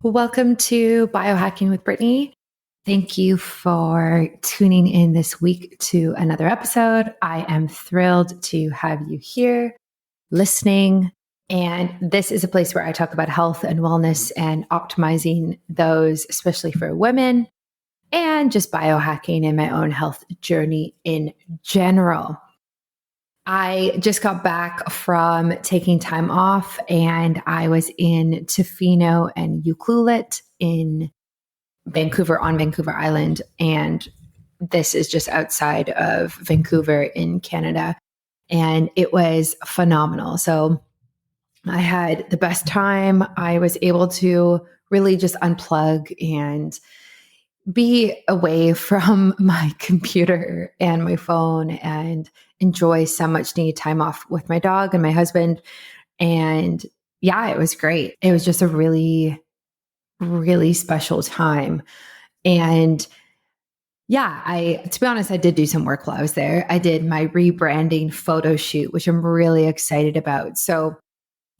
Welcome to Biohacking with Brittany. Thank you for tuning in this week to another episode. I am thrilled to have you here listening. And this is a place where I talk about health and wellness and optimizing those, especially for women, and just biohacking in my own health journey in general. I just got back from taking time off and I was in Tofino and Ucluelet in Vancouver on Vancouver Island. And this is just outside of Vancouver in Canada. And it was phenomenal. So I had the best time. I was able to really just unplug and be away from my computer and my phone and enjoy some much needed time off with my dog and my husband. And yeah, it was great. It was just a really, really special time. And yeah, to be honest, I did do some work while I was there. I did my rebranding photo shoot, which I'm really excited about. So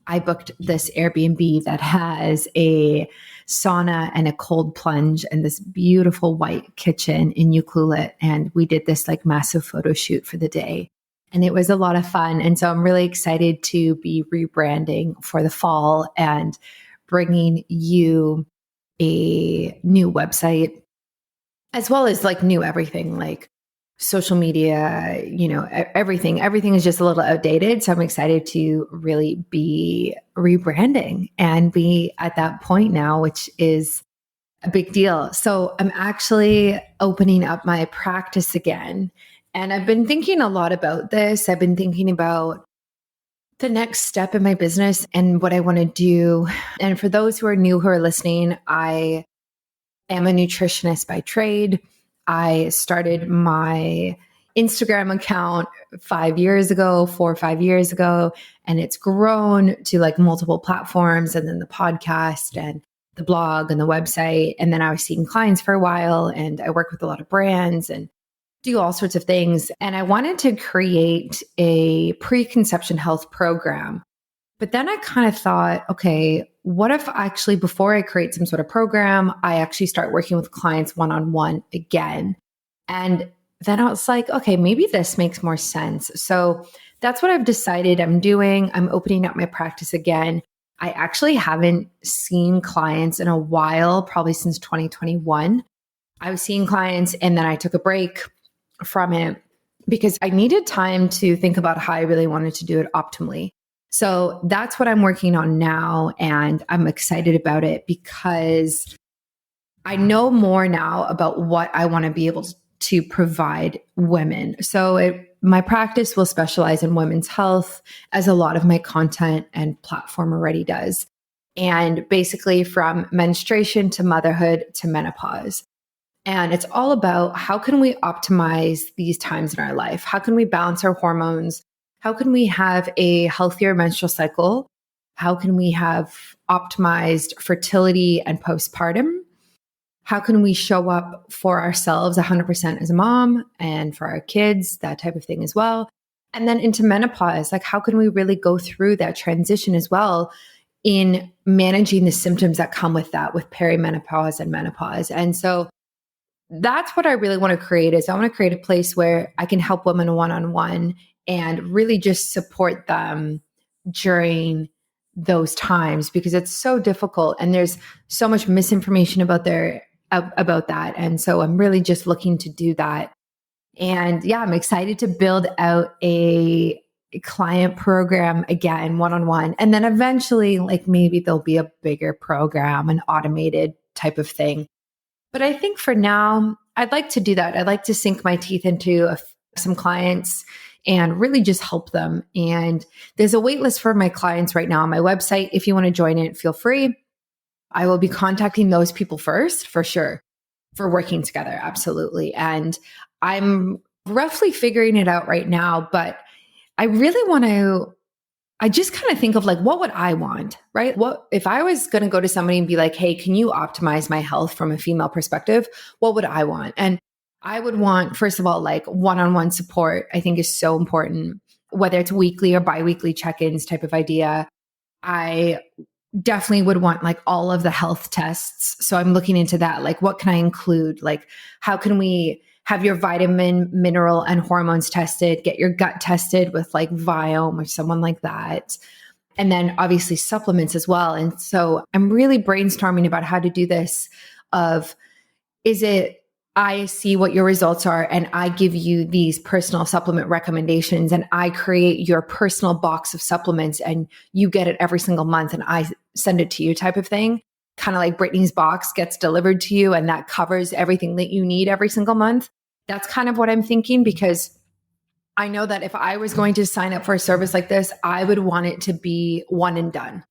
I booked this Airbnb that has a sauna and a cold plunge and this beautiful white kitchen in Ucluelet. And we did this like massive photo shoot for the day. And it was a lot of fun. And so I'm really excited to be rebranding for the fall and bringing you a new website, as well as like new everything, like social media, everything is just a little outdated. So I'm excited to really be rebranding and be at that point now, which is a big deal. So I'm actually opening up my practice again. And I've been thinking a lot about this. I've been thinking about the next step in my business and what I want to do. And for those who are new, who are listening, I am a nutritionist by trade. I started my Instagram account 4 or 5 years ago, and it's grown to like multiple platforms and then the podcast and the blog and the website. And then I was seeing clients for a while and I work with a lot of brands and do all sorts of things. And I wanted to create a preconception health program. But then I kind of thought, okay, what if actually before I create some sort of program, I actually start working with clients one-on-one again? And then I was like, okay, maybe this makes more sense. So that's what I've decided I'm doing. I'm opening up my practice again. I actually haven't seen clients in a while, probably since 2021. I was seeing clients and then I took a break from it because I needed time to think about how I really wanted to do it optimally. So that's what I'm working on now. And I'm excited about it because I know more now about what I want to be able to provide women. So my practice will specialize in women's health, as a lot of my content and platform already does. And basically from menstruation to motherhood to menopause. And it's all about how can we optimize these times in our life? How can we balance our hormones? How can we have a healthier menstrual cycle? How can we have optimized fertility and postpartum? How can we show up for ourselves 100% as a mom and for our kids, that type of thing as well? And then into menopause, like how can we really go through that transition as well in managing the symptoms that come with that, with perimenopause and menopause? And so that's what I really want to create is I want to create a place where I can help women one-on-one and really just support them during those times because it's so difficult and there's so much misinformation about that. And so I'm really just looking to do that. And yeah, I'm excited to build out a client program again, one-on-one. And then eventually, like maybe there'll be a bigger program, an automated type of thing. But I think for now, I'd like to do that. I'd like to sink my teeth into some clients and really just help them. And there's a wait list for my clients right now on my website. If you want to join it, feel free. I will be contacting those people first, for sure, for working together. Absolutely. And I'm roughly figuring it out right now, but I really want to, I just kind of think of like, what would I want, right? What if I was going to go to somebody and be like, hey, can you optimize my health from a female perspective? What would I want? And I would want, first of all, like one-on-one support, I think is so important, whether it's weekly or biweekly check-ins type of idea. I definitely would want like all of the health tests. So I'm looking into that. Like, what can I include? Like, how can we have your vitamin, mineral, and hormones tested, get your gut tested with like Viome or someone like that. And then obviously supplements as well. And so I'm really brainstorming about how to do this of, is it, I see what your results are and I give you these personal supplement recommendations and I create your personal box of supplements and you get it every single month and I send it to you type of thing. Kind of like Brittany's box gets delivered to you and that covers everything that you need every single month. That's kind of what I'm thinking, because I know that if I was going to sign up for a service like this, I would want it to be one and done.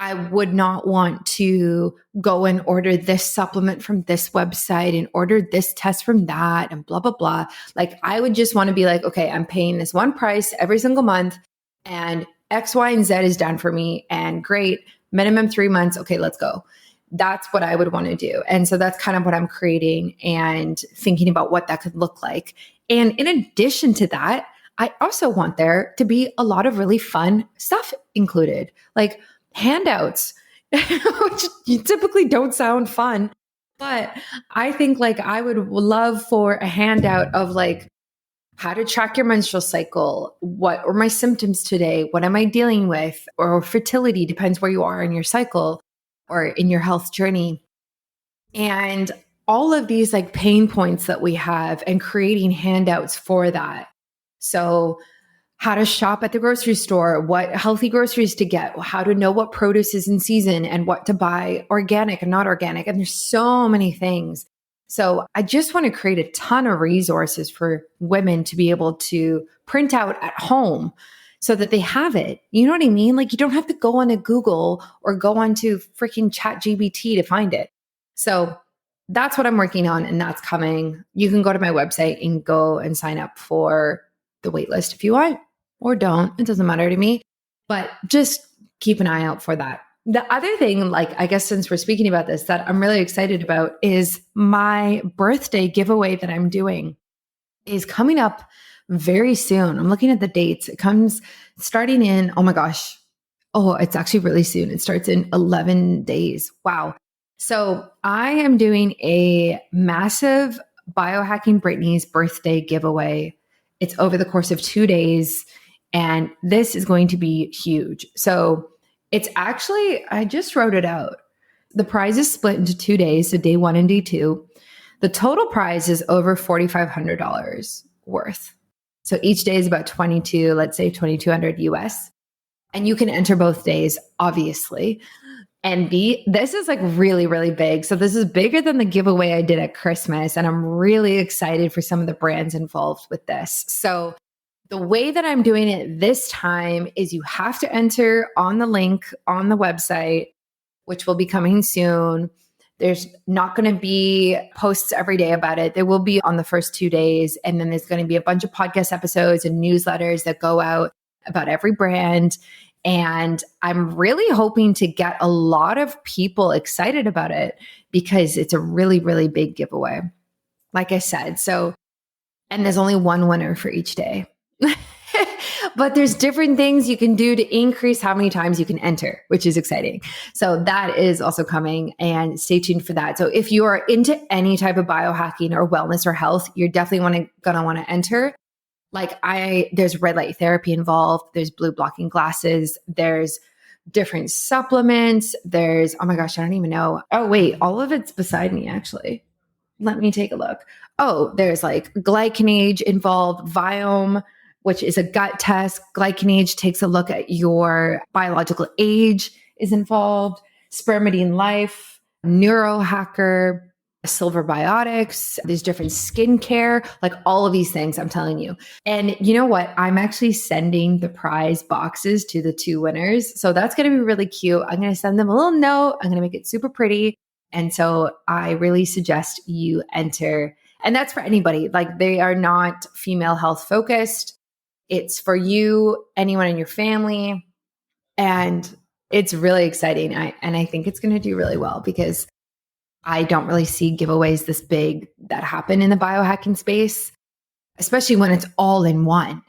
I would not want to go and order this supplement from this website and order this test from that and blah, blah, blah. Like, I would just want to be like, okay, I'm paying this one price every single month and X, Y, and Z is done for me. And great, minimum 3 months. Okay, let's go. That's what I would want to do. And so that's kind of what I'm creating and thinking about what that could look like. And in addition to that, I also want there to be a lot of really fun stuff included, like handouts, which typically don't sound fun, but I think like I would love for a handout of like how to track your menstrual cycle, what are my symptoms today, what am I dealing with, or fertility, depends where you are in your cycle or in your health journey. And all of these like pain points that we have and creating handouts for that. So how to shop at the grocery store, what healthy groceries to get, how to know what produce is in season and what to buy organic and not organic. And there's so many things. So I just want to create a ton of resources for women to be able to print out at home so that they have it. You know what I mean? Like, you don't have to go on to Google or go onto freaking ChatGPT to find it. So that's what I'm working on and that's coming. You can go to my website and go and sign up for the waitlist if you want. Or don't. It doesn't matter to me. But just keep an eye out for that. The other thing, like, I guess since we're speaking about this, that I'm really excited about is my birthday giveaway that I'm doing is coming up very soon. I'm looking at the dates. It comes starting in, oh my gosh. Oh, it's actually really soon. It starts in 11 days. Wow. So I am doing a massive Biohacking Brittany's birthday giveaway. It's over the course of 2 days. And this is going to be huge. So it's actually, I just wrote it out. The prize is split into 2 days, so day one and day two. The total prize is over $4,500 worth. So each day is about 22, let's say 2,200 US. And you can enter both days, obviously. And this is like really, really big. So this is bigger than the giveaway I did at Christmas. And I'm really excited for some of the brands involved with this. So the way that I'm doing it this time is you have to enter on the link on the website, which will be coming soon. There's not going to be posts every day about it. There will be on the first 2 days. And then there's going to be a bunch of podcast episodes and newsletters that go out about every brand. And I'm really hoping to get a lot of people excited about it because it's a really, really big giveaway, like I said. So, and there's only one winner for each day. But there's different things you can do to increase how many times you can enter, which is exciting. So that is also coming, and stay tuned for that. So if you are into any type of biohacking or wellness or health, you're definitely gonna want to enter. Like there's red light therapy involved. There's blue blocking glasses. There's different supplements. There's, oh my gosh, I don't even know. Oh wait, all of it's beside me actually. Let me take a look. Oh, there's like glycanage involved, Viome, which is a gut test. Glycanage takes a look at your biological age is involved. Spermidine Life, Neurohacker, Silver Biotics. There's different skincare, like all of these things, I'm telling you. And you know what? I'm actually sending the prize boxes to the 2 winners. So that's going to be really cute. I'm going to send them a little note. I'm going to make it super pretty. And so I really suggest you enter. And that's for anybody. Like, they are not female health focused. It's for you, anyone in your family. And it's really exciting. I think it's going to do really well because I don't really see giveaways this big that happen in the biohacking space, especially when it's all in one,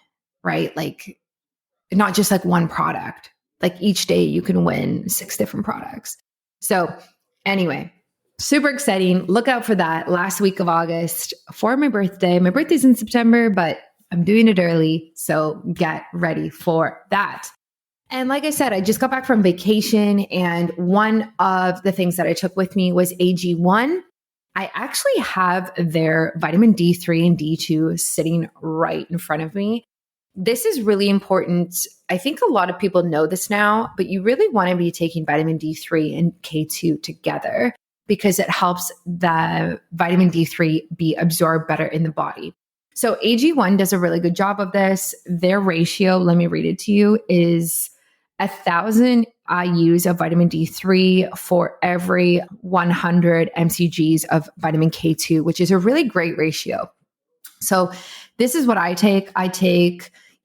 right? Like, not just like one product. Like each day you can win 6 different products. So anyway, super exciting. Look out for that last week of August for my birthday. My birthday's in September, but I'm doing it early. So get ready for that. And like I said, I just got back from vacation, and one of the things that I took with me was AG1. I actually have their vitamin D3 and D2 sitting right in front of me. This is really important. I think a lot of people know this now, but you really want to be taking vitamin D3 and K2 together because it helps the vitamin D3 be absorbed better in the body. So AG1 does a really good job of this. Their ratio, let me read it to you, is 1,000 IUs of vitamin D3 for every 100 mcgs of vitamin K2, which is a really great ratio. So this is what I take.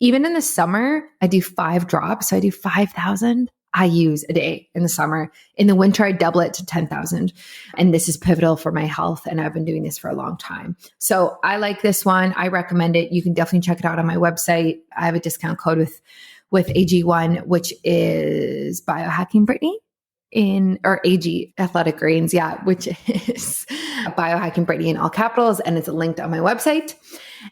Even in the summer, I do 5 drops. So I do 5,000 IUs a day in the summer. In the winter, I double it to 10,000. And this is pivotal for my health. And I've been doing this for a long time. So I like this one. I recommend it. You can definitely check it out on my website. I have a discount code with AG1, which is Biohacking Brittany or AG Athletic Greens. Yeah, which is Biohacking Brittany in all capitals. And it's linked on my website.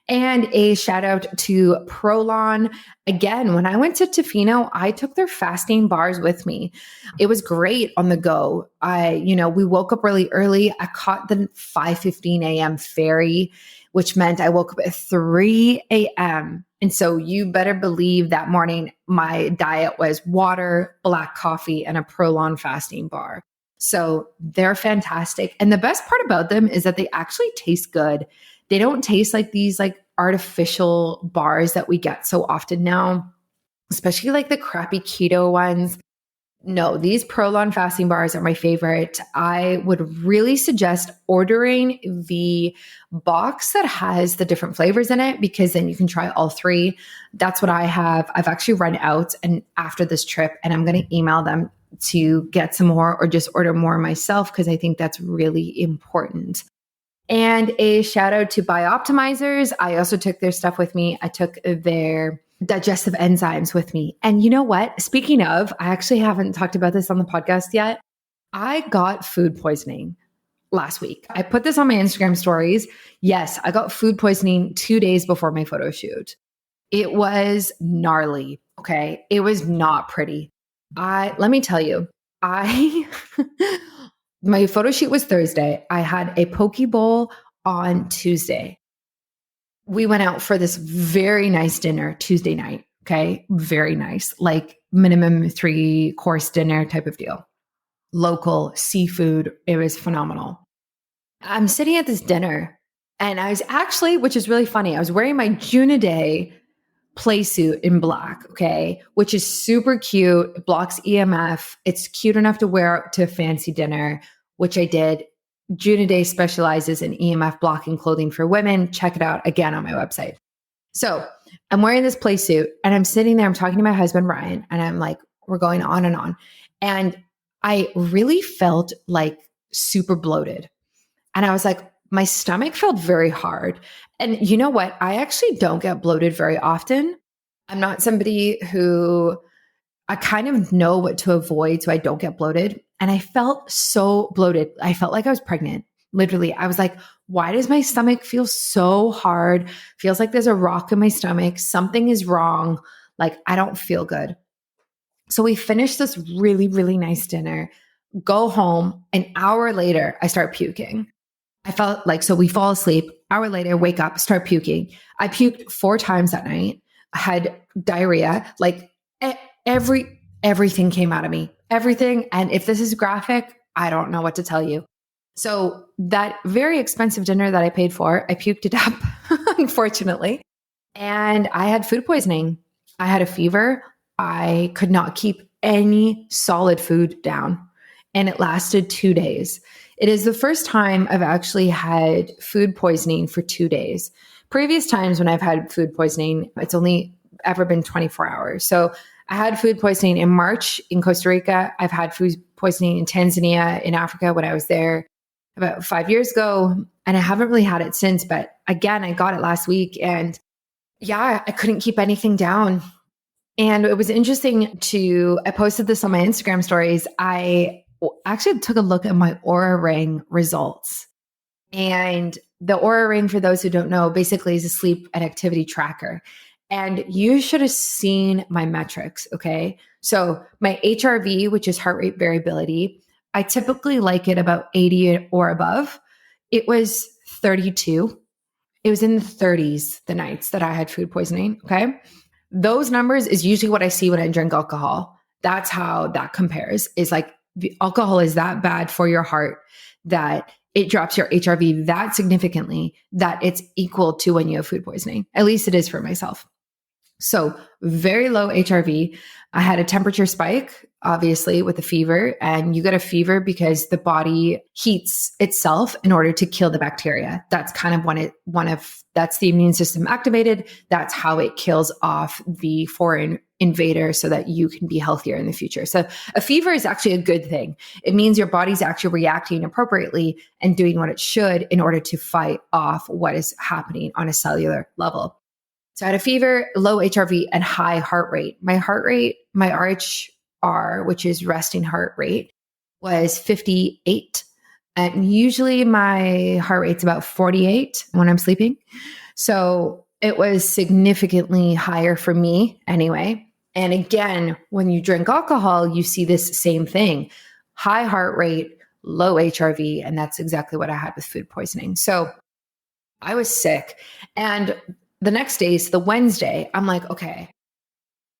And a shout out to Prolon. Again, when I went to Tofino, I took their fasting bars with me. It was great on the go. We woke up really early. I caught the 5:15 a.m. ferry, which meant I woke up at 3 a.m. And so you better believe that morning, my diet was water, black coffee, and a Prolon fasting bar. So they're fantastic. And the best part about them is that they actually taste good. They don't taste like these artificial bars that we get so often now, especially like the crappy keto ones. No, these Prolon fasting bars are my favorite. I would really suggest ordering the box that has the different flavors in it, because then you can try all 3. That's what I have. I've actually run out and after this trip, and I'm going to email them to get some more or just order more myself, because I think that's really important. And a shout out to Bioptimizers. I also took their stuff with me. I took their digestive enzymes with me. And you know what? Speaking of, I actually haven't talked about this on the podcast yet. I got food poisoning last week. I put this on my Instagram stories. Yes, I got food poisoning 2 days before my photo shoot. It was gnarly. Okay. It was not pretty. Let me tell you, my photo shoot was Thursday. I had a poke bowl on Tuesday. We went out for this very nice dinner Tuesday night. Okay. Very nice, like minimum 3-course dinner type of deal. Local seafood. It was phenomenal. I'm sitting at this dinner and I was actually, which is really funny, I was wearing my June Day play suit in black. Okay. Which is super cute. It blocks EMF. It's cute enough to wear to a fancy dinner, which I did. June Day specializes in EMF blocking clothing for women. Check it out again on my website. So I'm wearing this play suit and I'm sitting there, I'm talking to my husband, Ryan, and I'm like, we're going on and on. And I really felt like super bloated. And I was like, my stomach felt very hard. And you know what? I actually don't get bloated very often. I'm not somebody who, I kind of know what to avoid so I don't get bloated. And I felt so bloated. I felt like I was pregnant. Literally, I was like, why does my stomach feel so hard? Feels like there's a rock in my stomach. Something is wrong. Like, I don't feel good. So we finished this really, really nice dinner, go home. An hour later, I start puking. I felt like, so we fall asleep, hour later, wake up, start puking. I puked 4 times that night. I had diarrhea, like everything came out of me, everything. And if this is graphic, I don't know what to tell you. So that very expensive dinner that I paid for, I puked it up, unfortunately. And I had food poisoning. I had a fever. I could not keep any solid food down. And it lasted 2 days. It is the first time I've actually had food poisoning for 2 days. Previous times when I've had food poisoning, it's only ever been 24 hours. So I had food poisoning in March in Costa Rica. I've had food poisoning in Tanzania, in Africa when I was there about 5 years ago. And I haven't really had it since. But again, I got it last week. And yeah, I couldn't keep anything down. And it was interesting I posted this on my Instagram stories. I actually took a look at my Aura Ring results. And the Aura Ring, for those who don't know, basically is a sleep and activity tracker. And you should have seen my metrics. Okay. So my HRV, which is heart rate variability, I typically like it about 80 or above. It was 32. It was in the 30s the nights that I had food poisoning. Okay. Those numbers is usually what I see when I drink alcohol. That's how that compares, is like the alcohol is that bad for your heart that it drops your HRV that significantly that it's equal to when you have food poisoning. At least it is for myself. So very low HRV. I had a temperature spike, obviously, with a fever. And you get a fever because the body heats itself in order to kill the bacteria. That's kind of that's the immune system activated. That's how it kills off the foreign invader so that you can be healthier in the future. So a fever is actually a good thing. It means your body's actually reacting appropriately and doing what it should in order to fight off what is happening on a cellular level. So I had a fever, low HRV, and high heart rate. My heart rate, my RHR, which is resting heart rate, was 58. And usually my heart rate's about 48 when I'm sleeping. So it was significantly higher for me anyway. And again, when you drink alcohol, you see this same thing. High heart rate, low HRV, and that's exactly what I had with food poisoning. So I was sick. And the next day, so the Wednesday, I'm like, okay,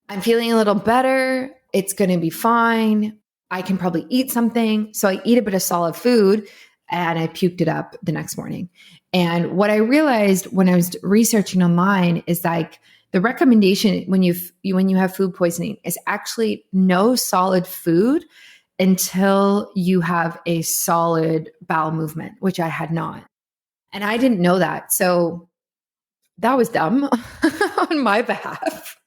I'm feeling a little better. It's going to be fine. I can probably eat something. So I eat a bit of solid food and I puked it up the next morning. And what I realized when I was researching online is like the recommendation when you have food poisoning is actually no solid food until you have a solid bowel movement, which I had not. And I didn't know that. So that was dumb on my behalf.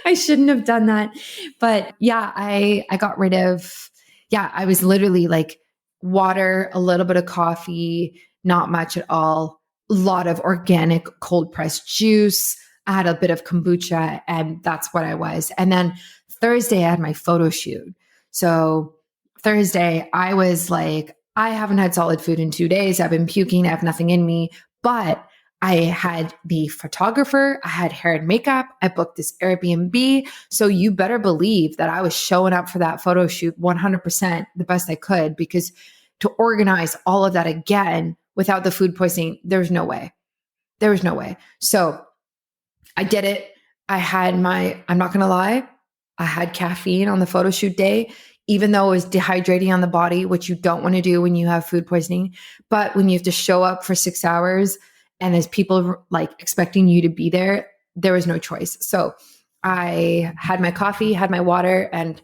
I shouldn't have done that. But yeah, I got rid of, I was literally like water, a little bit of coffee, not much at all, a lot of organic cold pressed juice. I had a bit of kombucha and that's what I was. And then Thursday, I had my photo shoot. So Thursday, I was like, I haven't had solid food in 2 days. I've been puking. I have nothing in me. But I had the photographer, I had hair and makeup, I booked this Airbnb. So you better believe that I was showing up for that photo shoot 100% the best I could, because to organize all of that again without the food poisoning, there's no way. There was no way. So I did it. I'm not going to lie, I had caffeine on the photo shoot day, even though it was dehydrating on the body, which you don't want to do when you have food poisoning. But when you have to show up for 6 hours, and as people like expecting you to be there, there was no choice. So I had my coffee, had my water, and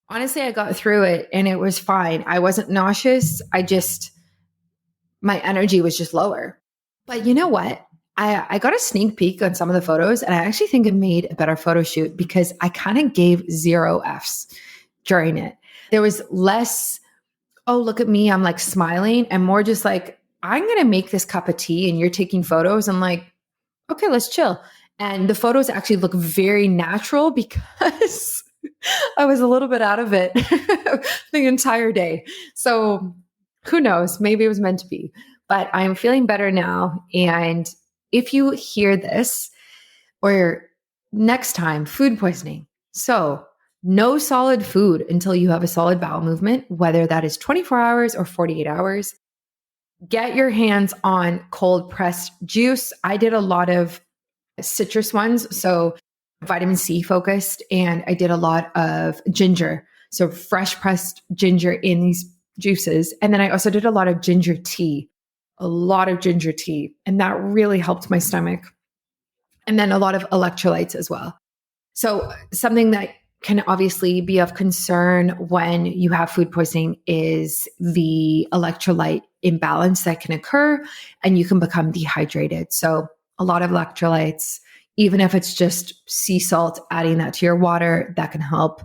honestly, I got through it and it was fine. I wasn't nauseous. My energy was just lower. But you know what? I got a sneak peek on some of the photos and I actually think it made a better photo shoot because I kind of gave 0 Fs during it. There was less, oh, look at me, I'm like smiling, and more just like, I'm going to make this cup of tea and you're taking photos. I'm like, okay, let's chill. And the photos actually look very natural because I was a little bit out of it the entire day. So who knows? Maybe it was meant to be, but I'm feeling better now. And if you hear this or next time, food poisoning. So no solid food until you have a solid bowel movement, whether that is 24 hours or 48 hours. Get your hands on cold pressed juice. I did a lot of citrus ones, so vitamin C focused, and I did a lot of ginger. So fresh pressed ginger in these juices. And then I also did a lot of ginger tea, and that really helped my stomach. And then a lot of electrolytes as well. So something that can obviously be of concern when you have food poisoning is the electrolyte imbalance that can occur and you can become dehydrated. So a lot of electrolytes, even if it's just sea salt, adding that to your water, that can help,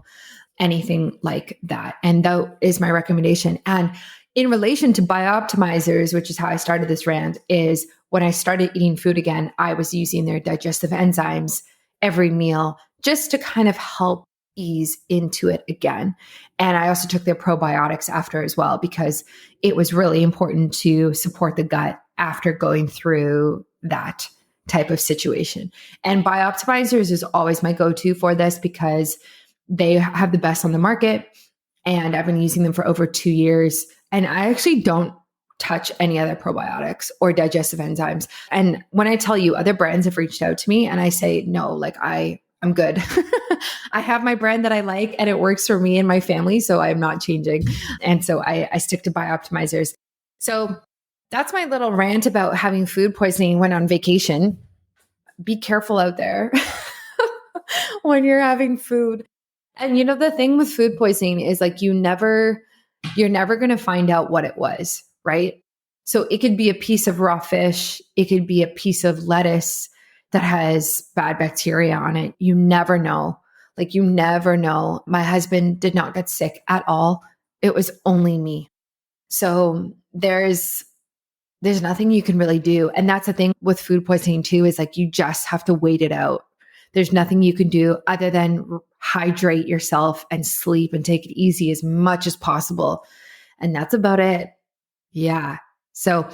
anything like that. And that is my recommendation. And in relation to biooptimizers, which is how I started this rant, is when I started eating food again, I was using their digestive enzymes every meal just to kind of help ease into it again. And I also took their probiotics after as well, because it was really important to support the gut after going through that type of situation. And Bioptimizers is always my go-to for this because they have the best on the market. And I've been using them for over 2 years. And I actually don't touch any other probiotics or digestive enzymes. And when I tell you, other brands have reached out to me and I say, no, like I'm good. I have my brand that I like and it works for me and my family. So I'm not changing. And so I stick to Bioptimizers. So that's my little rant about having food poisoning when on vacation. Be careful out there when you're having food. And you know, the thing with food poisoning is like you're never going to find out what it was, right? So it could be a piece of raw fish. It could be a piece of lettuce that has bad bacteria on it. You never know. Like you never know. My husband did not get sick at all. It was only me. So there's nothing you can really do. And that's the thing with food poisoning too, is like you just have to wait it out. There's nothing you can do other than hydrate yourself and sleep and take it easy as much as possible. And that's about it. Yeah. So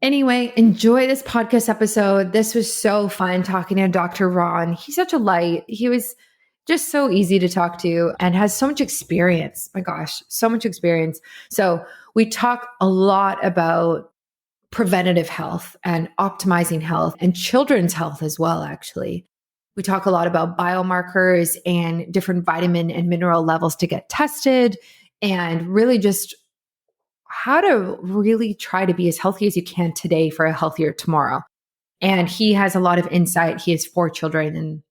anyway, enjoy this podcast episode. This was so fun talking to Dr. Ron. He's such a light. He was just so easy to talk to and has so much experience. My gosh, so much experience. So we talk a lot about preventative health and optimizing health and children's health as well, actually. We talk a lot about biomarkers and different vitamin and mineral levels to get tested and really just how to really try to be as healthy as you can today for a healthier tomorrow. And he has a lot of insight. He has 4 children and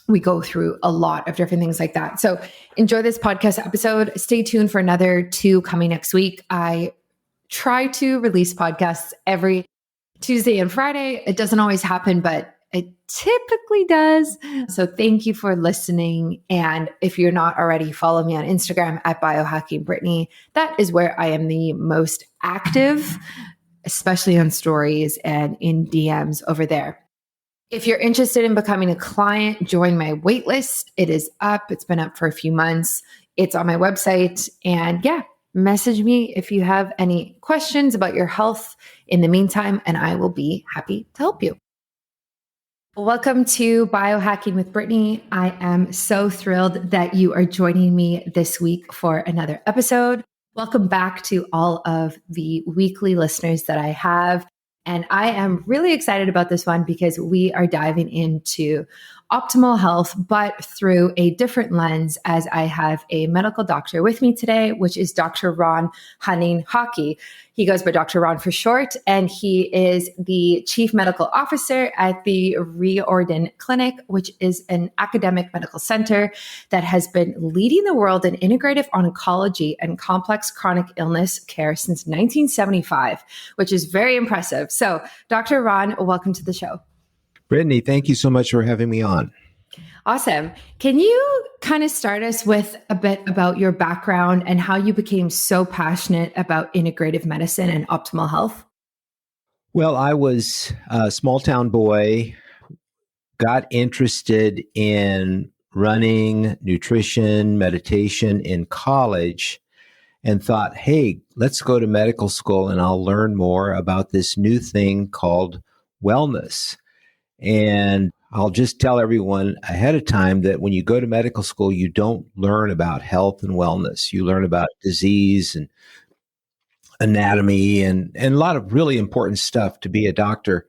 we go through a lot of different things like that. So enjoy this podcast episode. Stay tuned for another 2 coming next week. I try to release podcasts every Tuesday and Friday. It doesn't always happen, but it typically does. So thank you for listening. And if you're not already, follow me on Instagram at biohackingbrittany. That is where I am the most active, especially on stories and in DMs over there. If you're interested in becoming a client, join my waitlist. It is up. It's been up for a few months. It's on my website. And yeah, message me if you have any questions about your health in the meantime, and I will be happy to help you. Welcome to Biohacking with Brittany. I am so thrilled that you are joining me this week for another episode. Welcome back to all of the weekly listeners that I have. And I am really excited about this one because we are diving into optimal health, but through a different lens, as I have a medical doctor with me today, which is Dr. Ron Hunninghake. He goes by Dr. Ron for short, and he is the Chief Medical Officer at the Riordan Clinic, which is an academic medical center that has been leading the world in integrative oncology and complex chronic illness care since 1975, which is very impressive. So, Dr. Ron, welcome to the show. Brittany, thank you so much for having me on. Awesome. Can you kind of start us with a bit about your background and how you became so passionate about integrative medicine and optimal health? Well, I was a small town boy, got interested in running, nutrition, meditation in college, and thought, hey, let's go to medical school and I'll learn more about this new thing called wellness. And I'll just tell everyone ahead of time that when you go to medical school, you don't learn about health and wellness. You learn about disease and anatomy and a lot of really important stuff to be a doctor,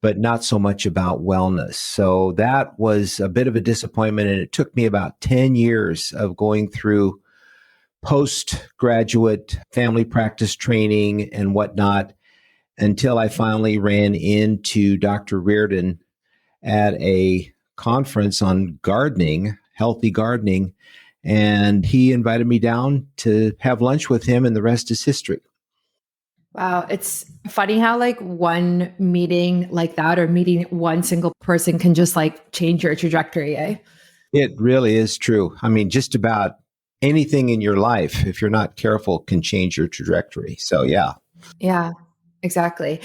but not so much about wellness. So that was a bit of a disappointment. And it took me about 10 years of going through postgraduate family practice training and whatnot until I finally ran into Dr. Riordan at a conference on gardening, healthy gardening, and he invited me down to have lunch with him, and the rest is history. Wow. It's funny how like one meeting like that or meeting one single person can just like change your trajectory, eh? It really is true. I mean, just about anything in your life, if you're not careful, can change your trajectory. So, yeah. Yeah. Exactly.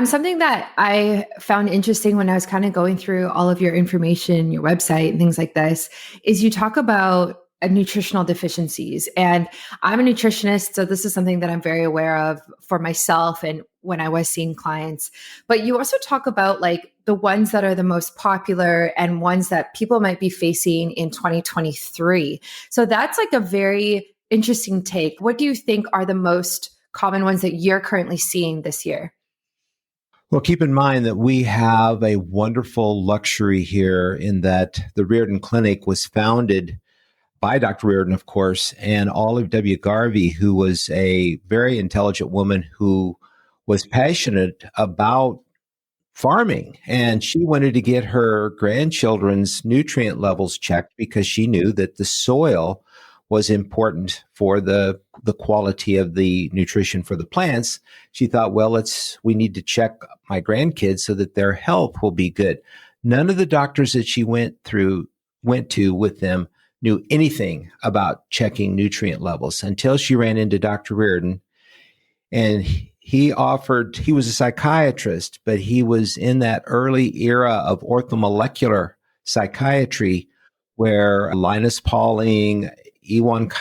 Something that I found interesting when I was kind of going through all of your information, your website, and things like this, is you talk about nutritional deficiencies. And I'm a nutritionist, so this is something that I'm very aware of for myself and when I was seeing clients. But you also talk about like the ones that are the most popular and ones that people might be facing in 2023. So that's like a very interesting take. What do you think are the most common ones that you're currently seeing this year? Well, keep in mind that we have a wonderful luxury here in that the Riordan Clinic was founded by Dr. Riordan, of course, and Olive W. Garvey, who was a very intelligent woman who was passionate about farming. And she wanted to get her grandchildren's nutrient levels checked because she knew that the soil was important for the quality of the nutrition for the plants. She thought, well, we need to check my grandkids so that their health will be good. None of the doctors that she went to with them knew anything about checking nutrient levels until she ran into Dr. Riordan. And he was a psychiatrist, but he was in that early era of orthomolecular psychiatry where Linus Pauling, Ewan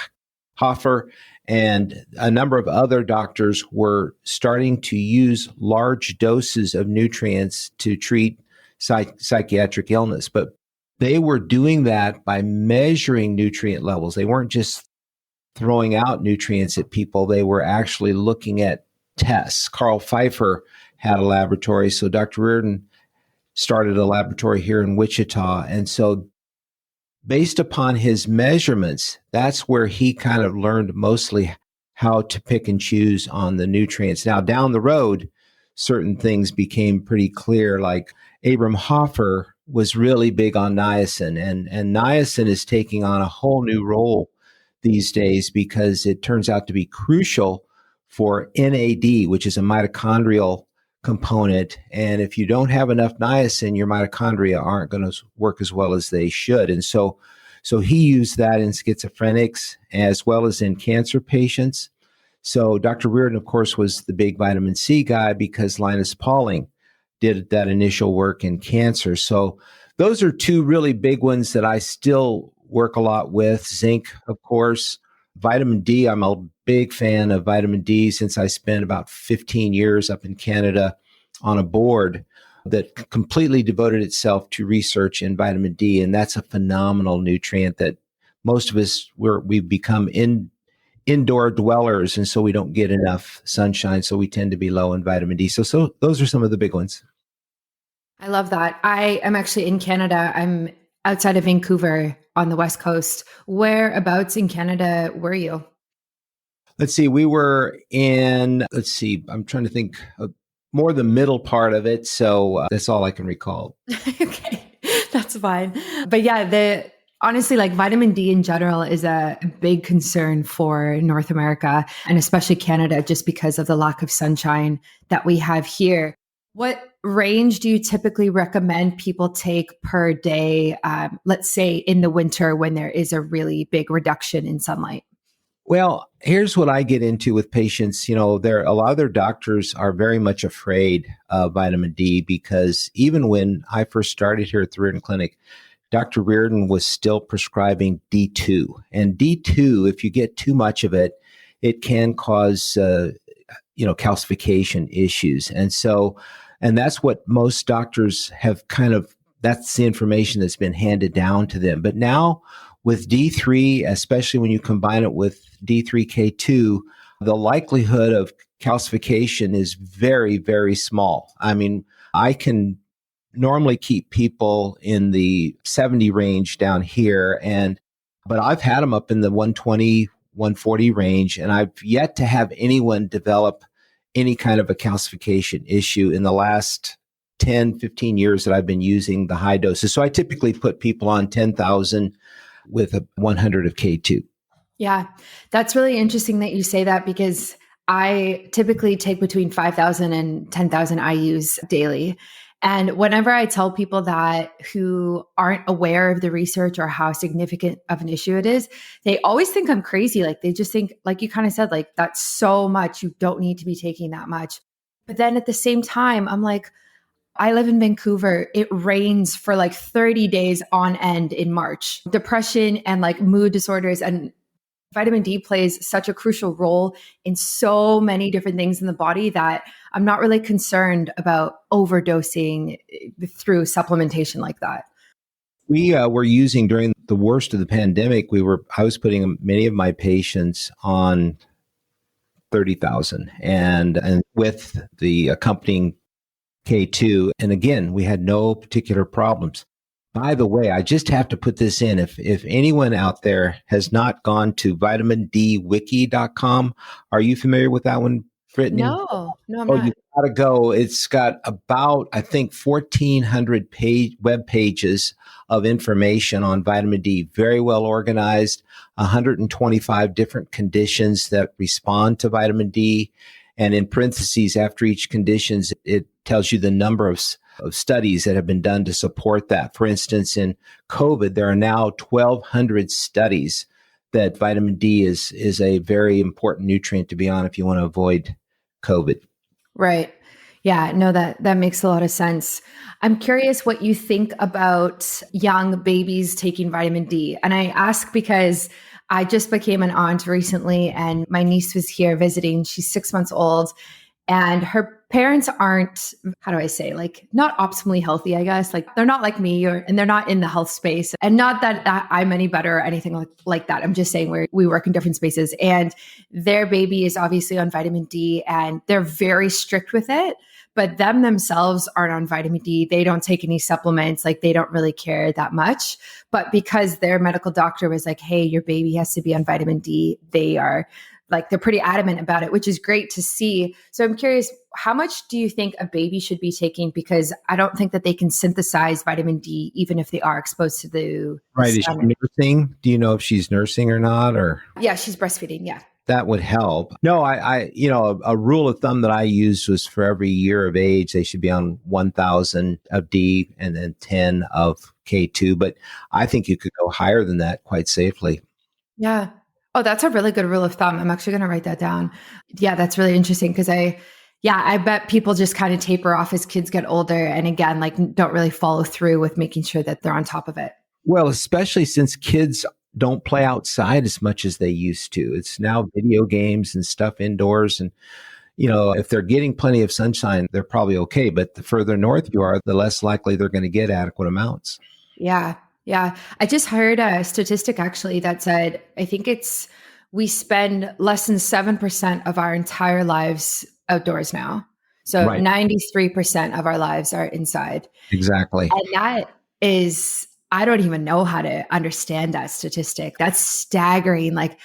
Hoffer, and a number of other doctors were starting to use large doses of nutrients to treat psychiatric illness. But they were doing that by measuring nutrient levels. They weren't just throwing out nutrients at people. They were actually looking at tests. Carl Pfeiffer had a laboratory. So Dr. Riordan started a laboratory here in Wichita. And so based upon his measurements, that's where he kind of learned mostly how to pick and choose on the nutrients. Now, down the road, certain things became pretty clear, like Abram Hoffer was really big on niacin, and niacin is taking on a whole new role these days because it turns out to be crucial for NAD, which is a mitochondrial component. And if you don't have enough niacin, your mitochondria aren't going to work as well as they should. And so he used that in schizophrenics as well as in cancer patients. So Dr. Riordan, of course, was the big vitamin C guy because Linus Pauling did that initial work in cancer. So those are two really big ones that I still work a lot with. Zinc, of course. Vitamin D, I'm a big fan of vitamin D since I spent about 15 years up in Canada on a board that completely devoted itself to research in vitamin D. And that's a phenomenal nutrient that most of us, we've become indoor dwellers. And so we don't get enough sunshine. So we tend to be low in vitamin D. So those are some of the big ones. I love that. I am actually in Canada. I'm outside of Vancouver on the West Coast. Whereabouts in Canada were you? Let's see. We were I'm trying to think of more the middle part of it. So that's all I can recall. Okay, that's fine. But yeah, honestly, like vitamin D in general is a big concern for North America and especially Canada, just because of the lack of sunshine that we have here. What range do you typically recommend people take per day, let's say in the winter when there is a really big reduction in sunlight? Well, here's what I get into with patients. A lot of their doctors are very much afraid of vitamin D because even when I first started here at the Riordan Clinic, Dr. Riordan was still prescribing D2. And D2, if you get too much of it, it can cause, calcification issues. And that's what most doctors have that's the information that's been handed down to them. But now with D3, especially when you combine it with D3K2, the likelihood of calcification is very, very small. I mean, I can normally keep people in the 70 range down here, but I've had them up in the 120, 140 range, and I've yet to have anyone develop any kind of a calcification issue in the last 10, 15 years that I've been using the high doses. So I typically put people on 10,000 with a 100 of K2. Yeah, that's really interesting that you say that because I typically take between 5,000 and 10,000 IUs daily. And whenever I tell people that who aren't aware of the research or how significant of an issue it is, they always think I'm crazy. Like they just think, like you kind of said, like that's so much. You don't need to be taking that much. But then at the same time, I'm like, I live in Vancouver. It rains for like 30 days on end in March. Depression and like mood disorders, and vitamin D plays such a crucial role in so many different things in the body that I'm not really concerned about overdosing through supplementation like that. We were using during the worst of the pandemic. I was putting many of my patients on 30,000, and with the accompanying K2. And again, we had no particular problems. By the way, I just have to put this in. If anyone out there has not gone to vitamindwiki.com, are you familiar with that one, Brittany? No, I'm Oh, not. you got to go. It's got about, I think, 1,400 web pages of information on vitamin D. Very well organized, 125 different conditions that respond to vitamin D. And in parentheses, after each condition, it tells you the number of studies that have been done to support that. For instance, in COVID, there are now 1,200 studies that vitamin D is a very important nutrient to be on if you want to avoid COVID. Right. Yeah, no, that makes a lot of sense. I'm curious what you think about young babies taking vitamin D. And I ask because I just became an aunt recently and my niece was here visiting. She's 6 months old and her parents aren't, how do I say, like not optimally healthy, I guess. Like they're not like me and they're not in the health space. And not that I'm any better or anything like that. I'm just saying we work in different spaces and their baby is obviously on vitamin D and they're very strict with it. But them themselves aren't on vitamin D. They don't take any supplements. Like they don't really care that much. But because their medical doctor was like, hey, your baby has to be on vitamin D, they're pretty adamant about it, which is great to see. So I'm curious, how much do you think a baby should be taking? Because I don't think that they can synthesize vitamin D, even if they are exposed to the Right. Is she sun. nursing? Do you know if she's nursing or not? Or Yeah, she's breastfeeding. Yeah. that would help. No, a rule of thumb that I used was for every year of age, they should be on 1,000 of D and then 10 of K2. But I think you could go higher than that quite safely. Yeah. Oh, that's a really good rule of thumb. I'm actually going to write that down. Yeah, that's really interesting because I bet people just kind of taper off as kids get older. And again, like don't really follow through with making sure that they're on top of it. Well, especially since kids don't play outside as much as they used to. It's now video games and stuff indoors. And, if they're getting plenty of sunshine, they're probably okay. But the further north you are, the less likely they're going to get adequate amounts. Yeah. Yeah. I just heard a statistic actually that said, I think we spend less than 7% of our entire lives outdoors now. So Right. 93% of our lives are inside. Exactly. And that is, I don't even know how to understand that statistic. That's staggering. Like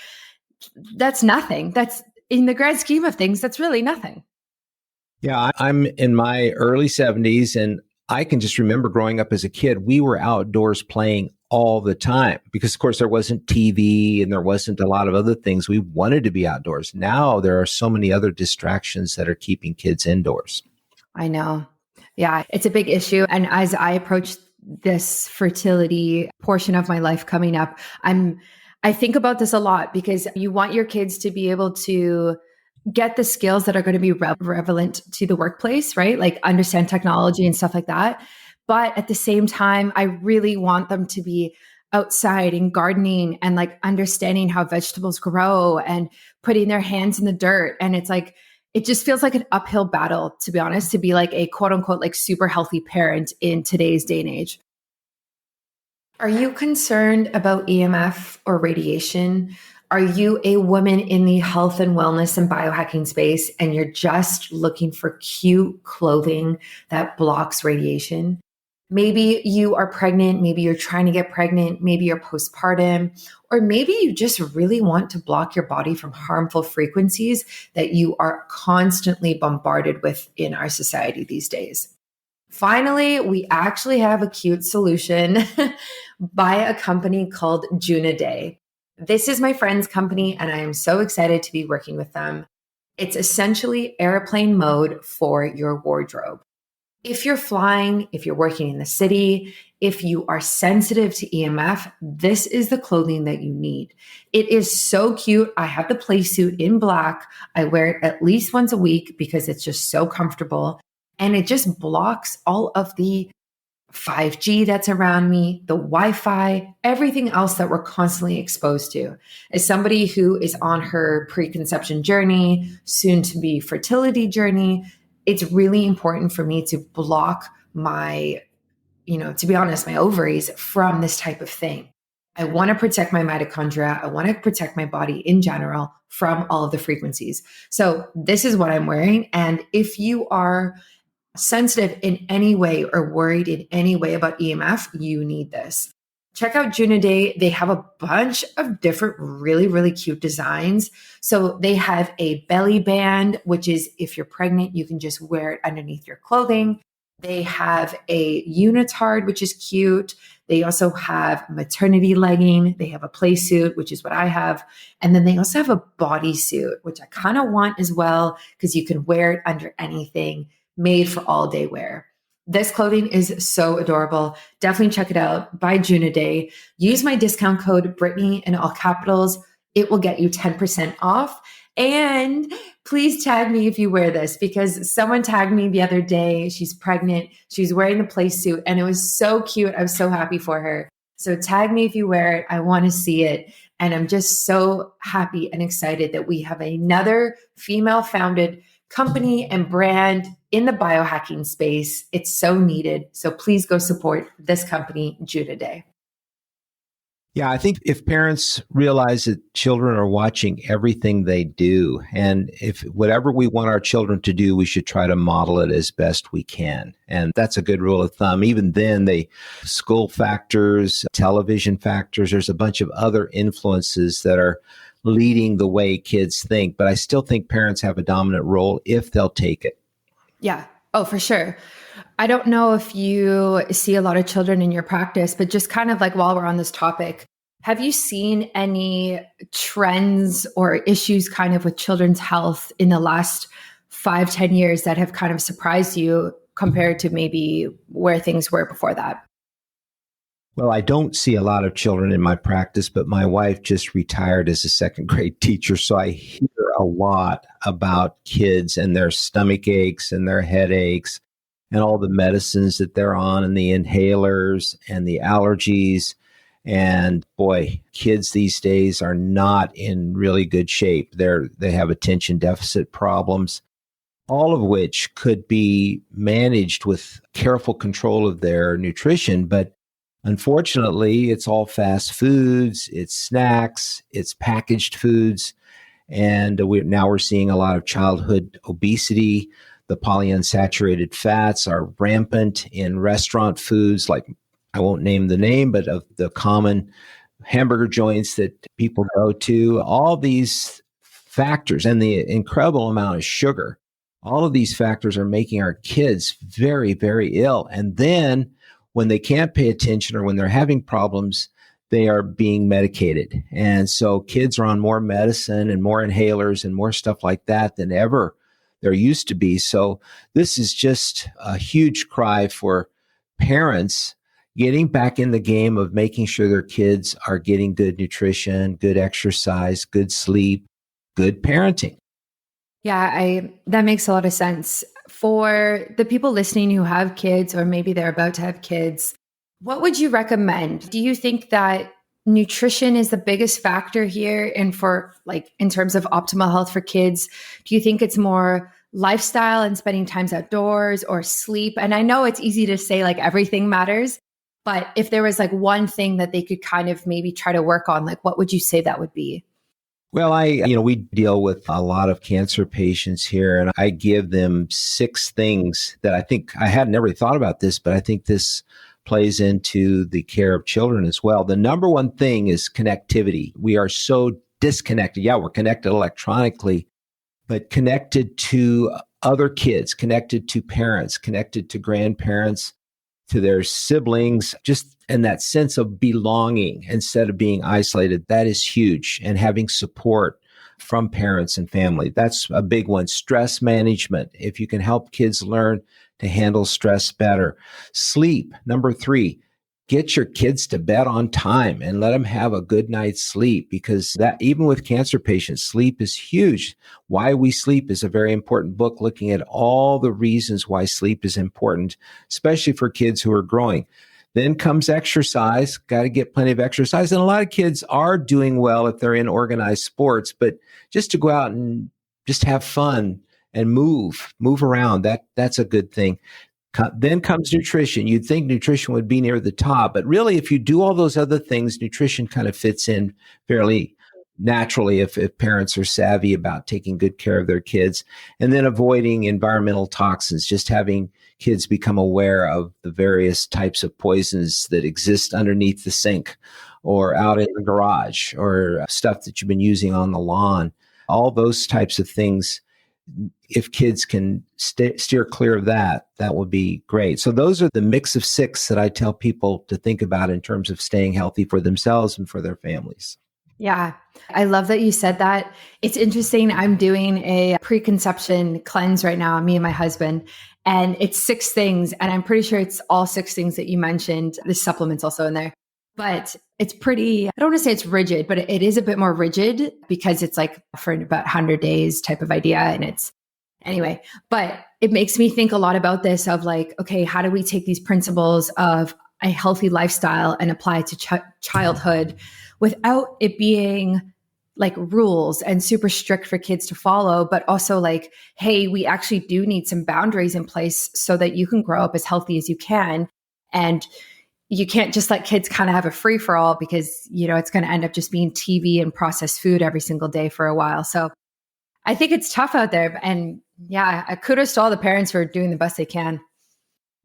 that's nothing. That's in the grand scheme of things, that's really nothing. Yeah, I'm in my early 70s, and I can just remember growing up as a kid, we were outdoors playing all the time because, of course, there wasn't TV and there wasn't a lot of other things. We wanted to be outdoors. Now there are so many other distractions that are keeping kids indoors. I know. Yeah, it's a big issue. And as I approach this fertility portion of my life coming up, I think about this a lot because you want your kids to be able to get the skills that are going to be relevant to the workplace, right? Like understand technology and stuff like that. But at the same time, I really want them to be outside and gardening and like understanding how vegetables grow and putting their hands in the dirt. And it's like, it just feels like an uphill battle, to be honest, to be like a quote unquote, like super healthy parent in today's day and age. Are you concerned about EMF or radiation? Are you a woman in the health and wellness and biohacking space and you're just looking for cute clothing that blocks radiation? Maybe you are pregnant, maybe you're trying to get pregnant, maybe you're postpartum, or maybe you just really want to block your body from harmful frequencies that you are constantly bombarded with in our society these days. Finally, we actually have a cute solution by a company called Juna Day. This is my friend's company, and I am so excited to be working with them. It's essentially airplane mode for your wardrobe. If you're flying, if you're working in the city, If you are sensitive to EMF, this is the clothing that you need. It is so cute. I have the play suit in black. I wear it at least once a week because it's just so comfortable. And it just blocks all of the 5G that's around me, the Wi-Fi, everything else that we're constantly exposed to. As somebody who is on her preconception journey, soon to be fertility journey, it's really important for me to block my, to be honest, my ovaries from this type of thing. I want to protect my mitochondria. I want to protect my body in general from all of the frequencies. So this is what I'm wearing. And if you are sensitive in any way or worried in any way about EMF, you need this. Check out Juniday. They have a bunch of different really, really cute designs. So they have a belly band, which is if you're pregnant, you can just wear it underneath your clothing. They have a unitard, which is cute. They also have maternity legging. They have a play suit, which is what I have. And then they also have a bodysuit, which I kind of want as well, because you can wear it under anything, made for all day wear. This clothing is so adorable. Definitely check it out. Buy Juniday. Use my discount code Brittany in all capitals. It will get you 10% off. And please tag me if you wear this, because someone tagged me the other day. She's pregnant. She's wearing the play suit and it was so cute. I was so happy for her. So tag me if you wear it. I want to see it. And I'm just so happy and excited that we have another female founded company and brand in the biohacking space. It's so needed. So please go support this company, Juniday. Yeah, I think if parents realize that children are watching everything they do, and if whatever we want our children to do, we should try to model it as best we can. And that's a good rule of thumb. Even then, school factors, television factors, there's a bunch of other influences that are leading the way kids think. But I still think parents have a dominant role if they'll take it. Yeah. Oh, for sure. I don't know if you see a lot of children in your practice, but just kind of like while we're on this topic, have you seen any trends or issues kind of with children's health in the last 5-10 years that have kind of surprised you compared to maybe where things were before that? Well, I don't see a lot of children in my practice, but my wife just retired as a second grade teacher. So I hear a lot about kids and their stomach aches and their headaches and all the medicines that they're on and the inhalers and the allergies. And boy, kids these days are not in really good shape. They have attention deficit problems, all of which could be managed with careful control of their nutrition. But unfortunately, it's all fast foods, it's snacks, it's packaged foods. And we're seeing a lot of childhood obesity. The polyunsaturated fats are rampant in restaurant foods, like I won't name the name, but of the common hamburger joints that people go to. All these factors and the incredible amount of sugar, all of these factors are making our kids very, very ill. And then when they can't pay attention or when they're having problems, they are being medicated. And so kids are on more medicine and more inhalers and more stuff like that than ever there used to be. So this is just a huge cry for parents getting back in the game of making sure their kids are getting good nutrition, good exercise, good sleep, good parenting. Yeah, that makes a lot of sense. For the people listening who have kids or maybe they're about to have kids, what would you recommend? Do you think that nutrition is the biggest factor here? And for in terms of optimal health for kids, do you think it's more lifestyle and spending times outdoors or sleep? And I know it's easy to say everything matters, but if there was one thing that they could kind of maybe try to work on, what would you say that would be? Well, we deal with a lot of cancer patients here, and I give them 6 things that I think I hadn't ever thought about this, but I think this plays into the care of children as well. The number one thing is connectivity. We are so disconnected. Yeah, we're connected electronically, but connected to other kids, connected to parents, connected to grandparents, to their siblings, just in that sense of belonging instead of being isolated. That is huge. And having support from parents and family. That's a big one. Stress management. If you can help kids learn to handle stress better. Sleep. Number 3, get your kids to bed on time and let them have a good night's sleep, because that, even with cancer patients, sleep is huge. Why We Sleep is a very important book looking at all the reasons why sleep is important, especially for kids who are growing. Then comes exercise. Got to get plenty of exercise. And a lot of kids are doing well if they're in organized sports, but just to go out and just have fun and move around, that's a good thing. Then comes nutrition. You'd think nutrition would be near the top, but really, if you do all those other things, nutrition kind of fits in fairly naturally if parents are savvy about taking good care of their kids. And then avoiding environmental toxins, just having kids become aware of the various types of poisons that exist underneath the sink or out in the garage, or stuff that you've been using on the lawn. All those types of things, if kids can steer clear of that, that would be great. So those are the mix of 6 that I tell people to think about in terms of staying healthy for themselves and for their families. Yeah, I love that you said that. It's interesting. I'm doing a preconception cleanse right now, me and my husband, and it's 6 things. And I'm pretty sure it's all 6 things that you mentioned. The supplements also in there, but it's pretty, I don't want to say it's rigid, but it is a bit more rigid because it's like for about 100 days type of idea. And it's anyway, but it makes me think a lot about this of like, okay, how do we take these principles of a healthy lifestyle and apply it to childhood without it being like rules and super strict for kids to follow, but also like, hey, we actually do need some boundaries in place so that you can grow up as healthy as you can. And you can't just let kids kind of have a free for all, because, you know, it's going to end up just being TV and processed food every single day for a while. So I think it's tough out there. And yeah, kudos to all the parents for doing the best they can.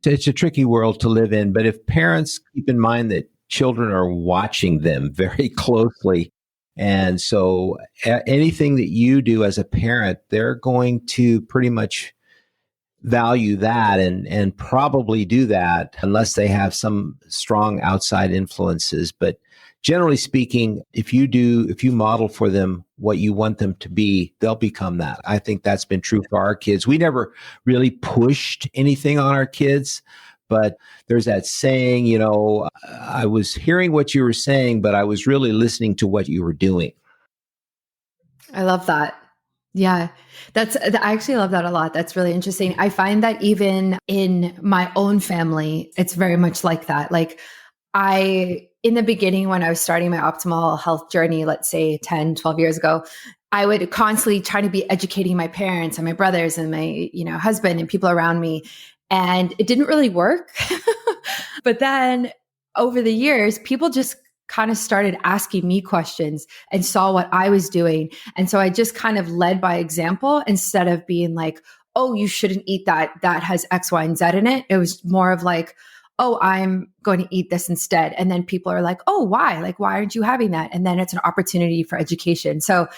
It's a tricky world to live in, but if parents keep in mind that children are watching them very closely, and so anything that you do as a parent, they're going to pretty much value that and probably do that unless they have some strong outside influences. But generally speaking, if you model for them what you want them to be, they'll become that. I think that's been true for our kids. We never really pushed anything on our kids, but there's that saying, you know, I was hearing what you were saying, but I was really listening to what you were doing. I love that. Yeah, I actually love that a lot. That's really interesting. I find that even in my own family, it's very much like that. Like in the beginning, when I was starting my optimal health journey, let's say 10, 12 years ago, I would constantly try to be educating my parents and my brothers and my, husband and people around me. And it didn't really work. But then over the years, people just kind of started asking me questions and saw what I was doing. And so I just kind of led by example instead of being like, oh, you shouldn't eat that. That has X, Y, and Z in it. It was more of like, oh, I'm going to eat this instead. And then people are like, oh, why? Like, why aren't you having that? And then it's an opportunity for education. So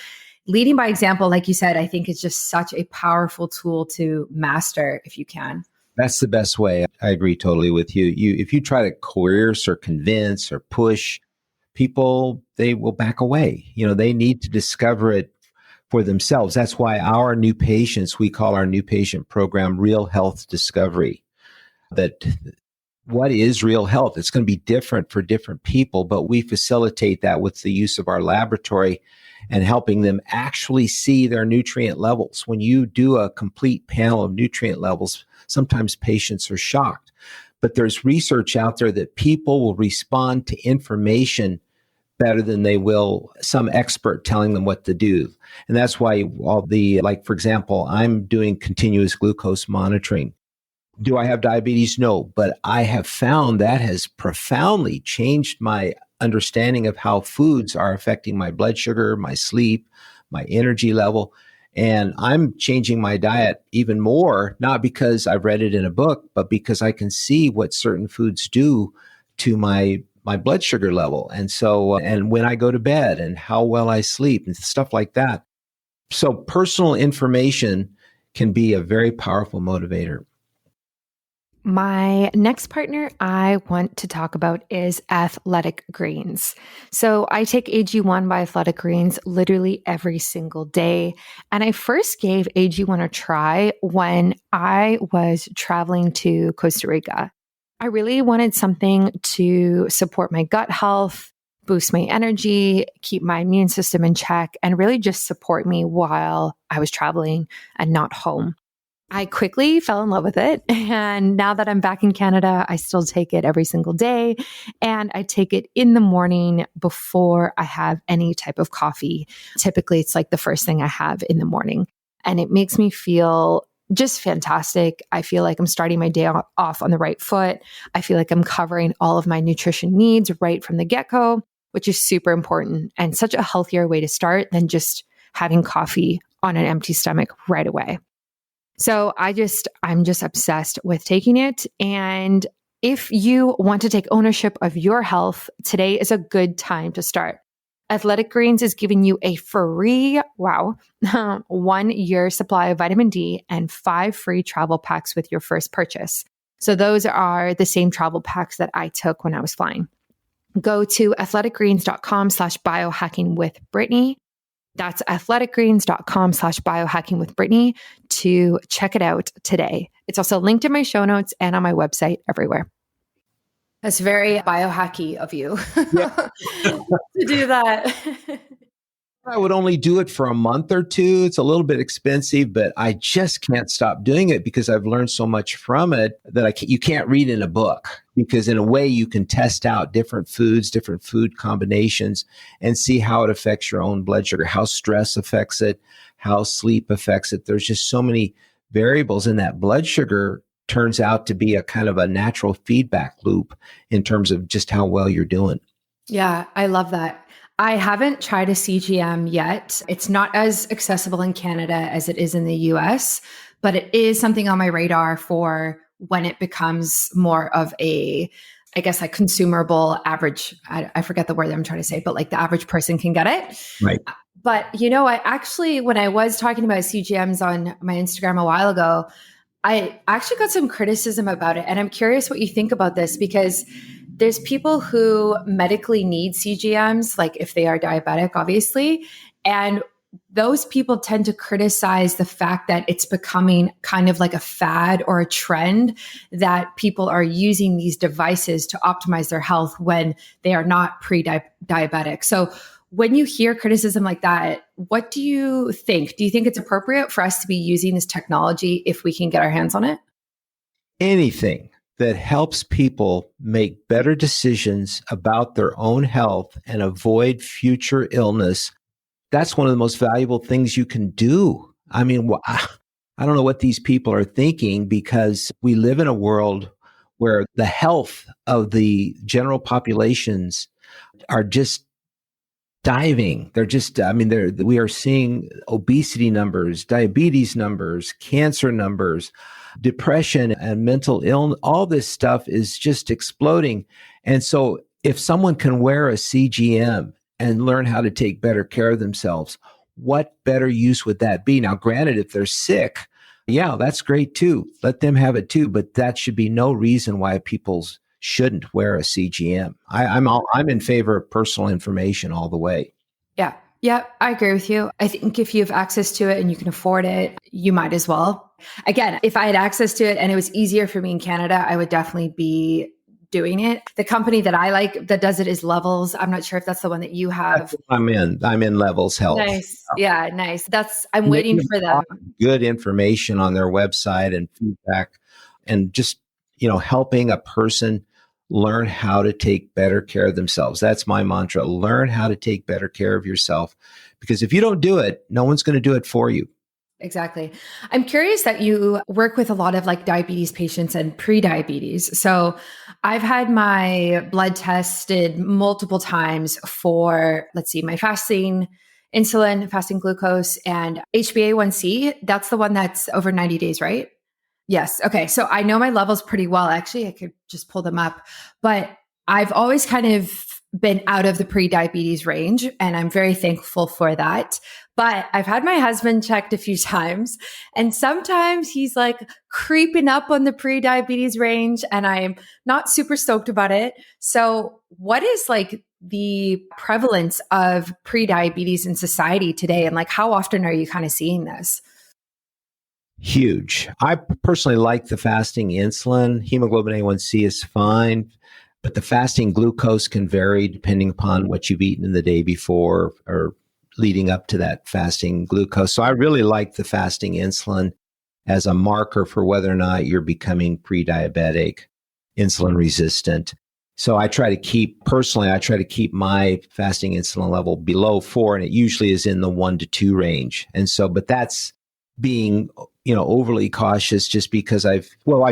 leading by example, like you said, I think is just such a powerful tool to master if you can. That's the best way. I agree totally with you. If you try to coerce or convince or push people, they will back away. They need to discover it for themselves. That's why we call our new patient program Real Health Discovery. That what is real health? It's going to be different for different people, but we facilitate that with the use of our laboratory and helping them actually see their nutrient levels. When you do a complete panel of nutrient levels, sometimes patients are shocked. But there's research out there that people will respond to information better than they will some expert telling them what to do. And that's why for example, I'm doing continuous glucose monitoring. Do I have diabetes? No, but I have found that has profoundly changed my understanding of how foods are affecting my blood sugar, my sleep, my energy level. And I'm changing my diet even more, not because I've read it in a book, but because I can see what certain foods do to my blood sugar level. And so, and when I go to bed and how well I sleep and stuff like that. So personal information can be a very powerful motivator. My next partner I want to talk about is Athletic Greens. So I take AG1 by Athletic Greens literally every single day. And I first gave AG1 a try when I was traveling to Costa Rica. I really wanted something to support my gut health, boost my energy, keep my immune system in check, and really just support me while I was traveling and not home. I quickly fell in love with it. And now that I'm back in Canada, I still take it every single day. And I take it in the morning before I have any type of coffee. Typically, it's like the first thing I have in the morning. And it makes me feel just fantastic. I feel like I'm starting my day off on the right foot. I feel like I'm covering all of my nutrition needs right from the get-go, which is super important and such a healthier way to start than just having coffee on an empty stomach right away. So I'm just obsessed with taking it. And if you want to take ownership of your health, today is a good time to start. Athletic Greens is giving you a free, 1 year supply of vitamin D and 5 free travel packs with your first purchase. So those are the same travel packs that I took when I was flying. Go to athleticgreens.com/biohacking with Brittany. That's athleticgreens.com/biohacking with Brittany to check it out today. It's also linked in my show notes and on my website everywhere. That's very biohacky of you Yeah. to do that. I would only do it for a month or two. It's a little bit expensive, but I just can't stop doing it because I've learned so much from it that you can't read in a book, because in a way you can test out different foods, different food combinations, and see how it affects your own blood sugar, how stress affects it, how sleep affects it. There's just so many variables, and that blood sugar turns out to be a kind of a natural feedback loop in terms of just how well you're doing. Yeah, I love that. I haven't tried a CGM yet. It's not as accessible in Canada as it is in the US, but it is something on my radar for when it becomes more of a, I guess, like consumable average. I forget the word I'm trying to say, but like the average person can get it. Right. But, I actually, when I was talking about CGMs on my Instagram a while ago, I actually got some criticism about it. And I'm curious what you think about this, because there's people who medically need CGMs, like if they are diabetic, obviously. And those people tend to criticize the fact that it's becoming kind of like a fad or a trend that people are using these devices to optimize their health when they are not pre-diabetic. So when you hear criticism like that, what do you think? Do you think it's appropriate for us to be using this technology if we can get our hands on it? Anything that helps people make better decisions about their own health and avoid future illness, that's one of the most valuable things you can do. I mean, I don't know what these people are thinking, because we live in a world where the health of the general populations are just diving. They're just, we are seeing obesity numbers, diabetes numbers, cancer numbers, depression and mental illness. All this stuff is just exploding. And so if someone can wear a CGM and learn how to take better care of themselves, what better use would that be? Now, granted, if they're sick, yeah, that's great too. Let them have it too. But that should be no reason why people shouldn't wear a CGM. I'm in favor of personal information all the way. Yeah. Yeah, I agree with you. I think if you have access to it and you can afford it, you might as well. Again, if I had access to it and it was easier for me in Canada, I would definitely be doing it. The company that I like that does it is Levels. I'm not sure if that's the one that you have. I'm in Levels Health. Nice. Yeah, nice. I'm waiting for them. Good information on their website and feedback, and just, helping a person learn how to take better care of themselves. That's my mantra. Learn how to take better care of yourself, because if you don't do it, no one's going to do it for you. Exactly. I'm curious that you work with a lot of like diabetes patients and pre-diabetes. So I've had my blood tested multiple times for, let's see, my fasting insulin, fasting glucose, and HbA1c. That's the one that's over 90 days, right? Yes. Okay. So I know my levels pretty well. Actually, I could just pull them up, but I've always kind of been out of the pre-diabetes range, and I'm very thankful for that. But I've had my husband checked a few times, and sometimes he's like creeping up on the pre-diabetes range, and I'm not super stoked about it. So what is like the prevalence of pre-diabetes in society today? And like, how often are you kind of seeing this? Huge. I personally like the fasting insulin. Hemoglobin A1C is fine, but the fasting glucose can vary depending upon what you've eaten in the day before or leading up to that fasting glucose. So I really like the fasting insulin as a marker for whether or not you're becoming pre-diabetic, insulin resistant. So I try to keep my fasting insulin level below 4, and it usually is in the 1 to 2 range. And so, but that's being, overly cautious just because I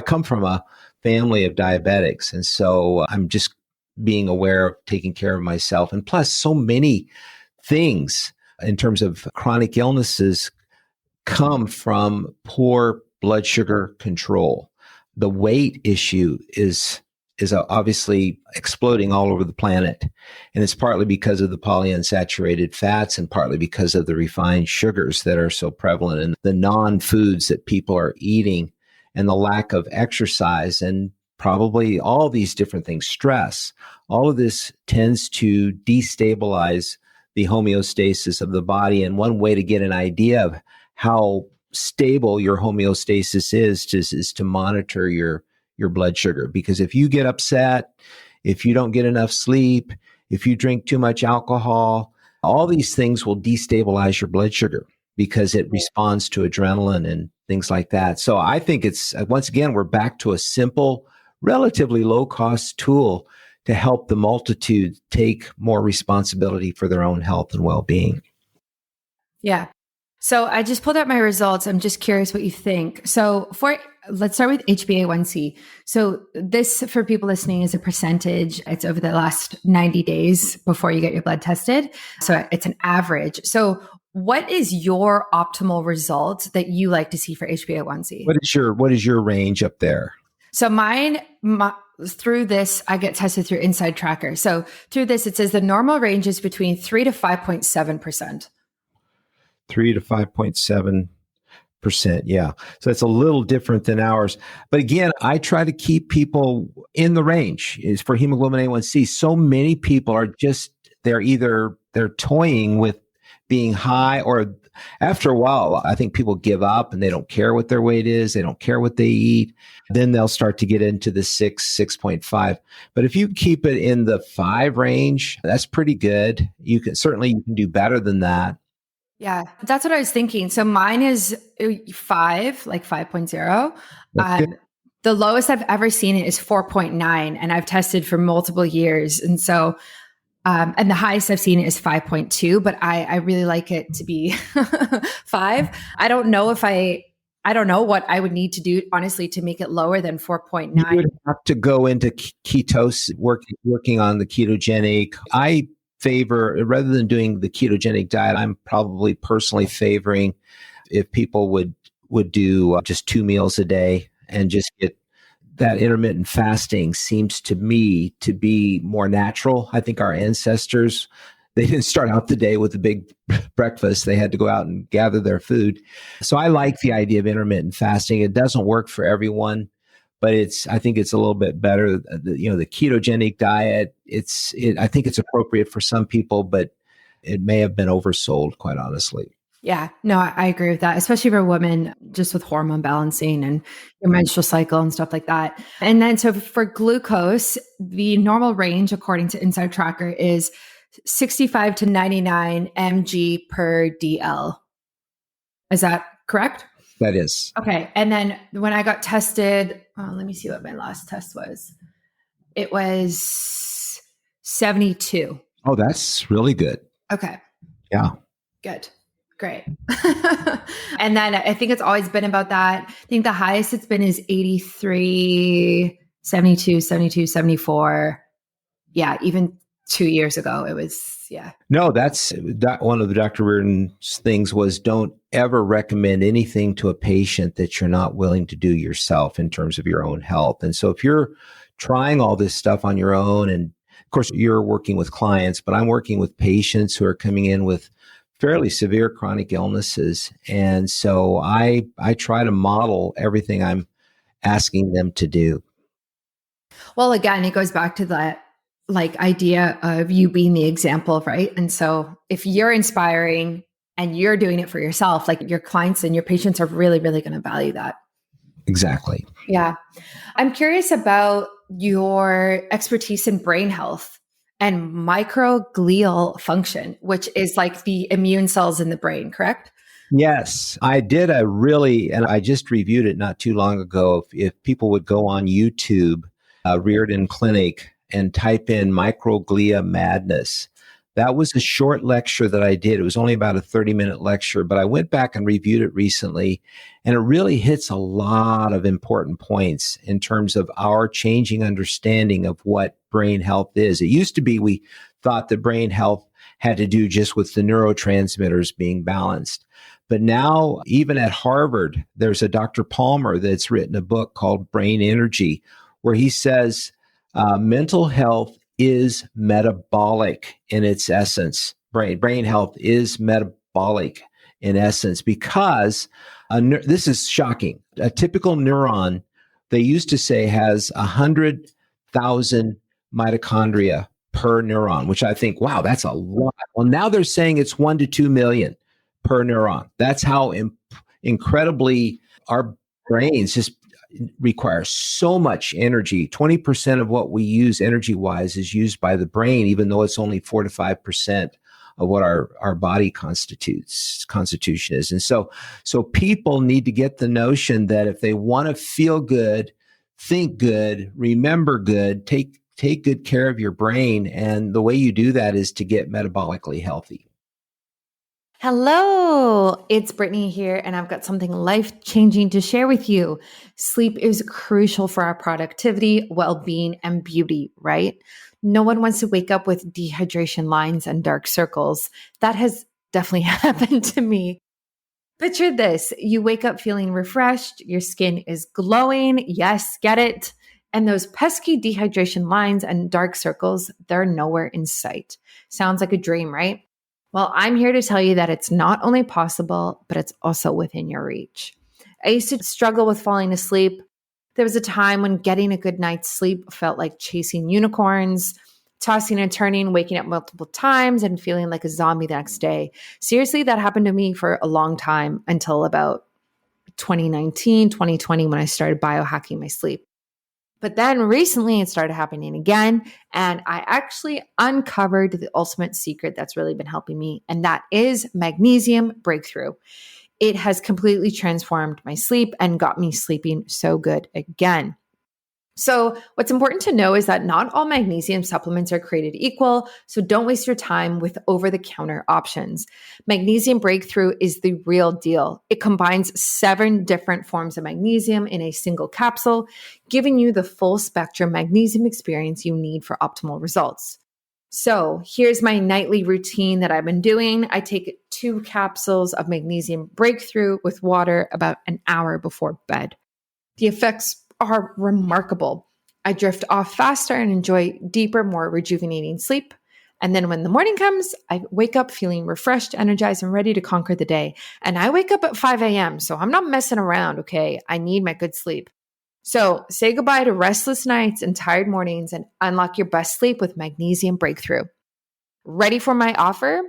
come from a family of diabetics. And so I'm just being aware of taking care of myself. And plus, so many things in terms of chronic illnesses come from poor blood sugar control. The weight issue is obviously exploding all over the planet, and it's partly because of the polyunsaturated fats and partly because of the refined sugars that are so prevalent and the non-foods that people are eating and the lack of exercise and probably all these different things, stress. All of this tends to destabilize the homeostasis of the body, and one way to get an idea of how stable your homeostasis is to monitor your blood sugar. Because if you get upset, if you don't get enough sleep, if you drink too much alcohol, all these things will destabilize your blood sugar because it responds to adrenaline and things like that. So I think it's, once again, we're back to a simple, relatively low cost tool to help the multitude take more responsibility for their own health and well-being. Yeah. So I just pulled out my results. I'm just curious what you think. So let's start with HbA1c. So this, for people listening, is a percentage. It's over the last 90 days before you get your blood tested. So it's an average. So what is your optimal result that you like to see for HbA1c? What is your range up there? So through this, I get tested through Inside Tracker. So through this, it says the normal range is between 3 to 5.7%. 3 to 5.7%. Yeah. So it's a little different than ours. But again, I try to keep people in the range is for hemoglobin A1C. So many people are they're toying with being high, or after a while, I think people give up and they don't care what their weight is. They don't care what they eat. Then they'll start to get into the 6.5. But if you keep it in the 5 range, that's pretty good. You can do better than that. Yeah, that's what I was thinking. So mine is 5, like 5.0. The lowest I've ever seen it is 4.9, and I've tested for multiple years. And so, and the highest I've seen it is 5.2, but I really like it to be 5. I don't know what I would need to do, honestly, to make it lower than 4.9. You would have to go into ketosis, working on the ketogenic. I favor, rather than doing the ketogenic diet, I'm probably personally favoring if people would do just 2 meals a day and just get that. Intermittent fasting seems to me to be more natural. I think our ancestors, they didn't start out the day with a big breakfast. They had to go out and gather their food. So I like the idea of intermittent fasting. It doesn't work for everyone, but I think it's a little bit better. The ketogenic diet, I think it's appropriate for some people, but it may have been oversold, quite honestly. Yeah, no, I agree with that, especially for women, just with hormone balancing and your menstrual cycle and stuff like that. And then, so for glucose, the normal range, according to Inside Tracker, is 65 to 99 mg per DL. Is that correct? That is. Okay. And then when I got tested, let me see what my last test was. It was 72. Oh, that's really good. Okay. Yeah. Good. Great. And then I think it's always been about that. I think the highest it's been is 83, 72, 72, 74. Yeah. Even 2 years ago, it was, yeah. No, that's one of the Dr. Riordan's things was don't ever recommend anything to a patient that you're not willing to do yourself in terms of your own health. And so if you're trying all this stuff on your own, and of course you're working with clients, but I'm working with patients who are coming in with fairly severe chronic illnesses. And so I try to model everything I'm asking them to do. Well, again, it goes back to that idea of you being the example, right? And so if you're inspiring and you're doing it for yourself, like your clients and your patients are really, really going to value that. Exactly. Yeah. I'm curious about your expertise in brain health and microglial function, which is like the immune cells in the brain, correct? Yes, I did and I just reviewed it not too long ago. If people would go on YouTube, Riordan Clinic, and type in microglia madness, that was a short lecture that I did. It was only about a 30-minute lecture, but I went back and reviewed it recently, and it really hits a lot of important points in terms of our changing understanding of what brain health is. It used to be we thought that brain health had to do just with the neurotransmitters being balanced. But now, even at Harvard, there's a Dr. Palmer that's written a book called Brain Energy, where he says mental health is metabolic in its essence. Brain health is metabolic in essence because this is shocking. A typical neuron, they used to say, has 100,000 mitochondria per neuron, which I think, wow, that's a lot. Well, now they're saying it's 1 to 2 million per neuron. That's how incredibly our brains just require so much energy. 20% of what we use energy wise is used by the brain, even though it's only 4 to 5% of what our body constitution is. And so people need to get the notion that if they want to feel good, think good, remember good, take good care of your brain. And the way you do that is to get metabolically healthy. Hello, it's Brittany here, and I've got something life-changing to share with you. Sleep is crucial for our productivity, well-being, and beauty, right? No one wants to wake up with dehydration lines and dark circles. That has definitely happened to me. Picture this. You wake up feeling refreshed, your skin is glowing. Yes, get it. And those pesky dehydration lines and dark circles, they're nowhere in sight. Sounds like a dream, right? Well, I'm here to tell you that it's not only possible, but it's also within your reach. I used to struggle with falling asleep. There was a time when getting a good night's sleep felt like chasing unicorns, tossing and turning, waking up multiple times and feeling like a zombie the next day. Seriously, that happened to me for a long time until about 2019, 2020, when I started biohacking my sleep. But then recently it started happening again, and I actually uncovered the ultimate secret that's really been helping me, and that is magnesium breakthrough. It has completely transformed my sleep and got me sleeping so good again. So what's important to know is that not all magnesium supplements are created equal, so don't waste your time with over-the-counter options. Magnesium Breakthrough is the real deal. It combines 7 different forms of magnesium in a single capsule, giving you the full spectrum magnesium experience you need for optimal results. So here's my nightly routine that I've been doing. I take 2 capsules of Magnesium Breakthrough with water about an hour before bed. The effects are remarkable. I drift off faster and enjoy deeper, more rejuvenating sleep. And then when the morning comes, I wake up feeling refreshed, energized, and ready to conquer the day. And I wake up at 5 a.m., so I'm not messing around, okay? I need my good sleep. So say goodbye to restless nights and tired mornings and unlock your best sleep with Magnesium Breakthrough. Ready for my offer?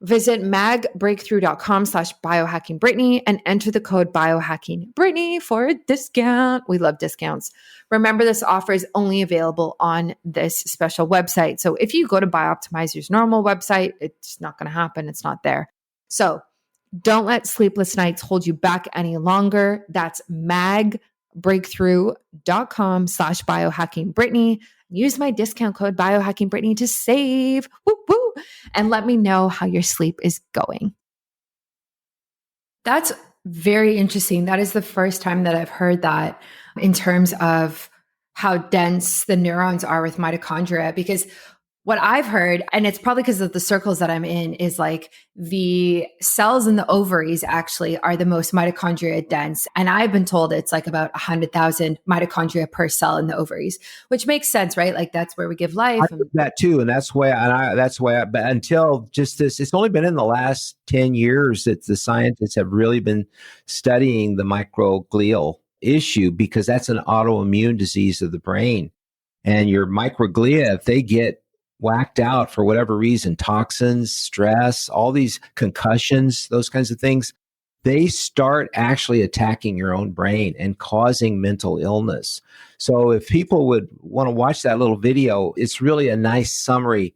Visit magbreakthrough.com/biohackingbrittany and enter the code biohackingbrittany for a discount. We love discounts. Remember, this offer is only available on this special website. So if you go to Bioptimizer's normal website, it's not going to happen. It's not there. So don't let sleepless nights hold you back any longer. That's magbreakthrough.com/biohackingbrittany. Use my discount code biohackingbrittany to save. Woo woo. And let me know how your sleep is going. That's very interesting. That is the first time that I've heard that in terms of how dense the neurons are with mitochondria, because what I've heard, and it's probably because of the circles that I'm in, is like the cells in the ovaries actually are the most mitochondria dense. And I've been told it's like about 100,000 mitochondria per cell in the ovaries, which makes sense, right? Like that's where we give life. I heard that too. And that's why, but until just this, it's only been in the last 10 years that the scientists have really been studying the microglial issue, because that's an autoimmune disease of the brain. And your microglia, if they get whacked out for whatever reason, toxins, stress, all these concussions, those kinds of things, they start actually attacking your own brain and causing mental illness. So if people would want to watch that little video, it's really a nice summary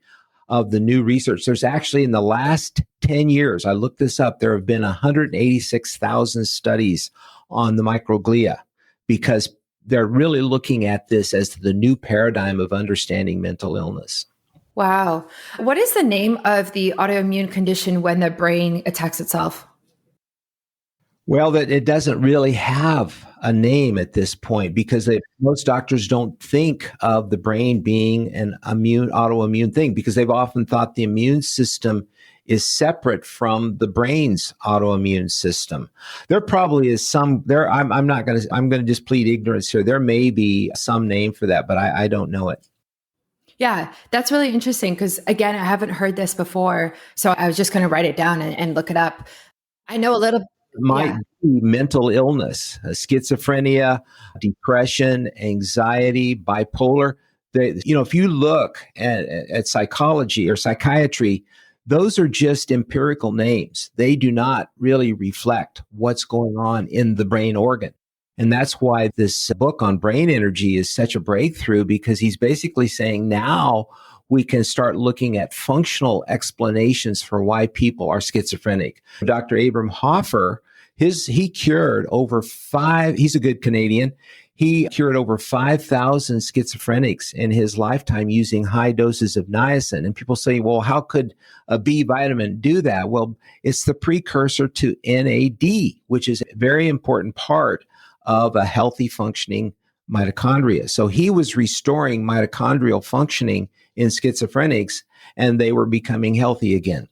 of the new research. There's actually, in the last 10 years, I looked this up, there have been 186,000 studies on the microglia, because they're really looking at this as the new paradigm of understanding mental illness. Wow. What is the name of the autoimmune condition when the brain attacks itself? Well, that it doesn't really have a name at this point, because most doctors don't think of the brain being an autoimmune thing, because they've often thought the immune system is separate from the brain's autoimmune system. There probably is some there. I'm going to just plead ignorance here. There may be some name for that, but I don't know it. Yeah, that's really interesting, because again, I haven't heard this before. So I was just going to write it down and look it up. I know a little. Might be mental illness, schizophrenia, depression, anxiety, bipolar. If you look at psychology or psychiatry, those are just empirical names. They do not really reflect what's going on in the brain organ. And that's why this book on brain energy is such a breakthrough, because he's basically saying now we can start looking at functional explanations for why people are schizophrenic. Dr. Abram Hoffer, he cured he's a good Canadian. He cured over 5,000 schizophrenics in his lifetime using high doses of niacin. And people say, well, how could a B vitamin do that? Well, it's the precursor to NAD, which is a very important part of a healthy functioning mitochondria. So he was restoring mitochondrial functioning in schizophrenics, and they were becoming healthy again.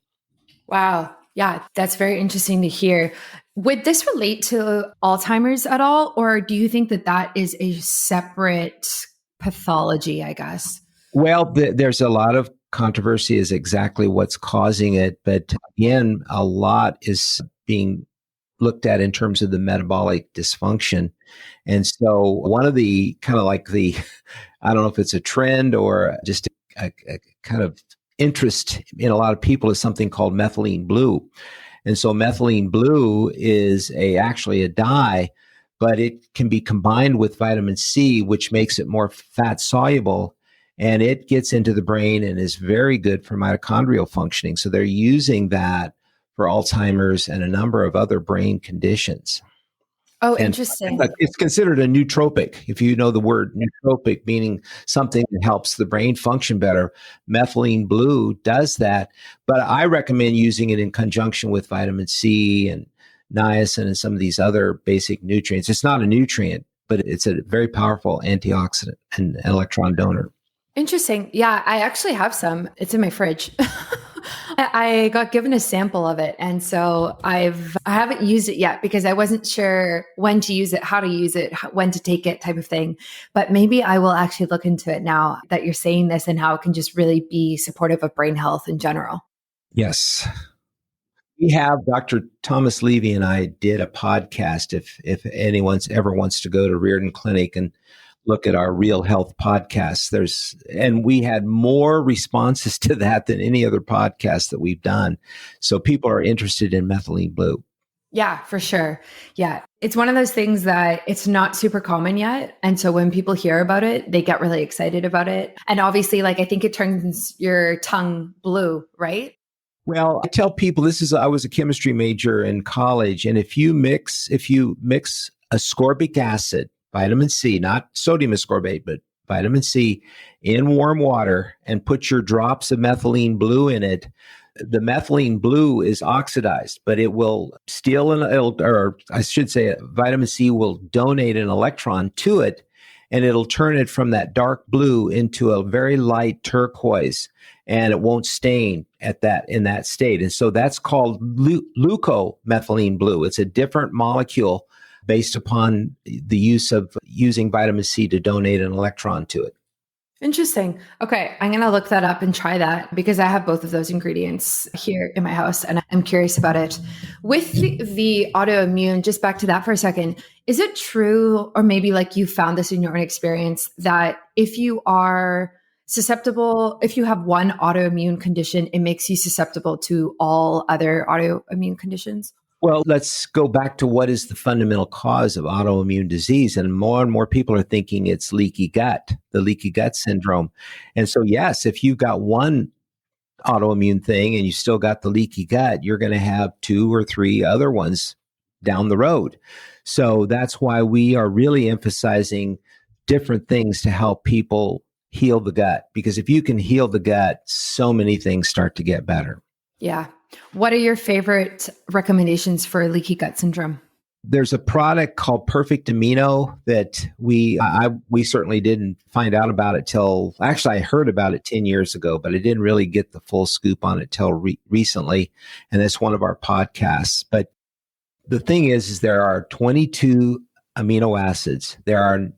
Wow. Yeah, that's very interesting to hear. Would this relate to Alzheimer's at all? Or do you think that is a separate pathology, I guess? Well, there's a lot of controversy as exactly what's causing it. But again, a lot is being looked at in terms of the metabolic dysfunction. And so one of the kind of like I don't know if it's a trend or just a kind of interest in a lot of people, is something called methylene blue. And so methylene blue is actually a dye, but it can be combined with vitamin C, which makes it more fat soluble, and it gets into the brain and is very good for mitochondrial functioning. So they're using that for Alzheimer's and a number of other brain conditions. Oh, interesting. And it's considered a nootropic. If you know the word nootropic, meaning something that helps the brain function better, methylene blue does that. But I recommend using it in conjunction with vitamin C and niacin and some of these other basic nutrients. It's not a nutrient, but it's a very powerful antioxidant and electron donor. Interesting. Yeah, I actually have some. It's in my fridge. I got given a sample of it. And so I haven't used it yet, because I wasn't sure when to use it, how to use it, when to take it, type of thing. But maybe I will actually look into it now that you're saying this, and how it can just really be supportive of brain health in general. Yes. We have Dr. Thomas Levy and I did a podcast. If anyone ever wants to go to Riordan Clinic and look at our Real Health podcasts, and we had more responses to that than any other podcast that we've done. So people are interested in methylene blue. Yeah, for sure. Yeah. It's one of those things that it's not super common yet. And so when people hear about it, they get really excited about it. And obviously, I think it turns your tongue blue, right? Well, I tell people I was a chemistry major in college. And if you mix ascorbic acid, vitamin C, not sodium ascorbate, but vitamin C in warm water, and put your drops of methylene blue in it, the methylene blue is oxidized, but it will vitamin C will donate an electron to it, and it'll turn it from that dark blue into a very light turquoise, and it won't stain in that state. And so that's called leucomethylene blue. It's a different molecule based upon the using vitamin C to donate an electron to it. Interesting. Okay. I'm going to look that up and try that, because I have both of those ingredients here in my house and I'm curious about it. With the autoimmune, just back to that for a second, is it true, or maybe you found this in your own experience, that if you are susceptible, if you have one autoimmune condition, it makes you susceptible to all other autoimmune conditions? Well, let's go back to what is the fundamental cause of autoimmune disease. And more people are thinking it's leaky gut, the leaky gut syndrome. And so, yes, if you've got one autoimmune thing and you still got the leaky gut, you're going to have two or three other ones down the road. So that's why we are really emphasizing different things to help people heal the gut. Because if you can heal the gut, so many things start to get better. Yeah. What are your favorite recommendations for leaky gut syndrome? There's a product called Perfect Amino that we certainly didn't find out about it till, actually I heard about it 10 years ago, but I didn't really get the full scoop on it till recently. And that's one of our podcasts. But the thing is there are 22 amino acids. There are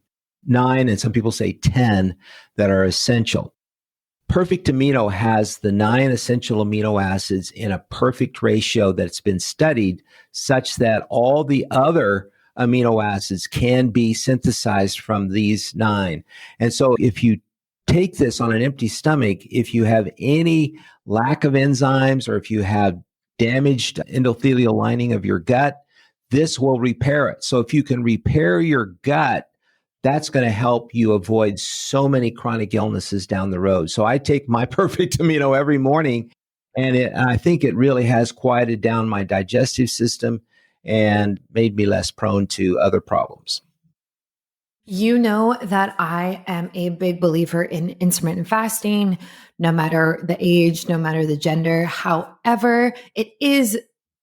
9, and some people say 10 that are essential. Perfect Amino has the 9 essential amino acids in a perfect ratio that's been studied such that all the other amino acids can be synthesized from these 9. And so if you take this on an empty stomach, if you have any lack of enzymes or if you have damaged endothelial lining of your gut, this will repair it. So if you can repair your gut, that's going to help you avoid so many chronic illnesses down the road. So I take my Perfect Amino every morning, and I think it really has quieted down my digestive system and made me less prone to other problems. You know that I am a big believer in intermittent fasting, no matter the age, no matter the gender. However, it is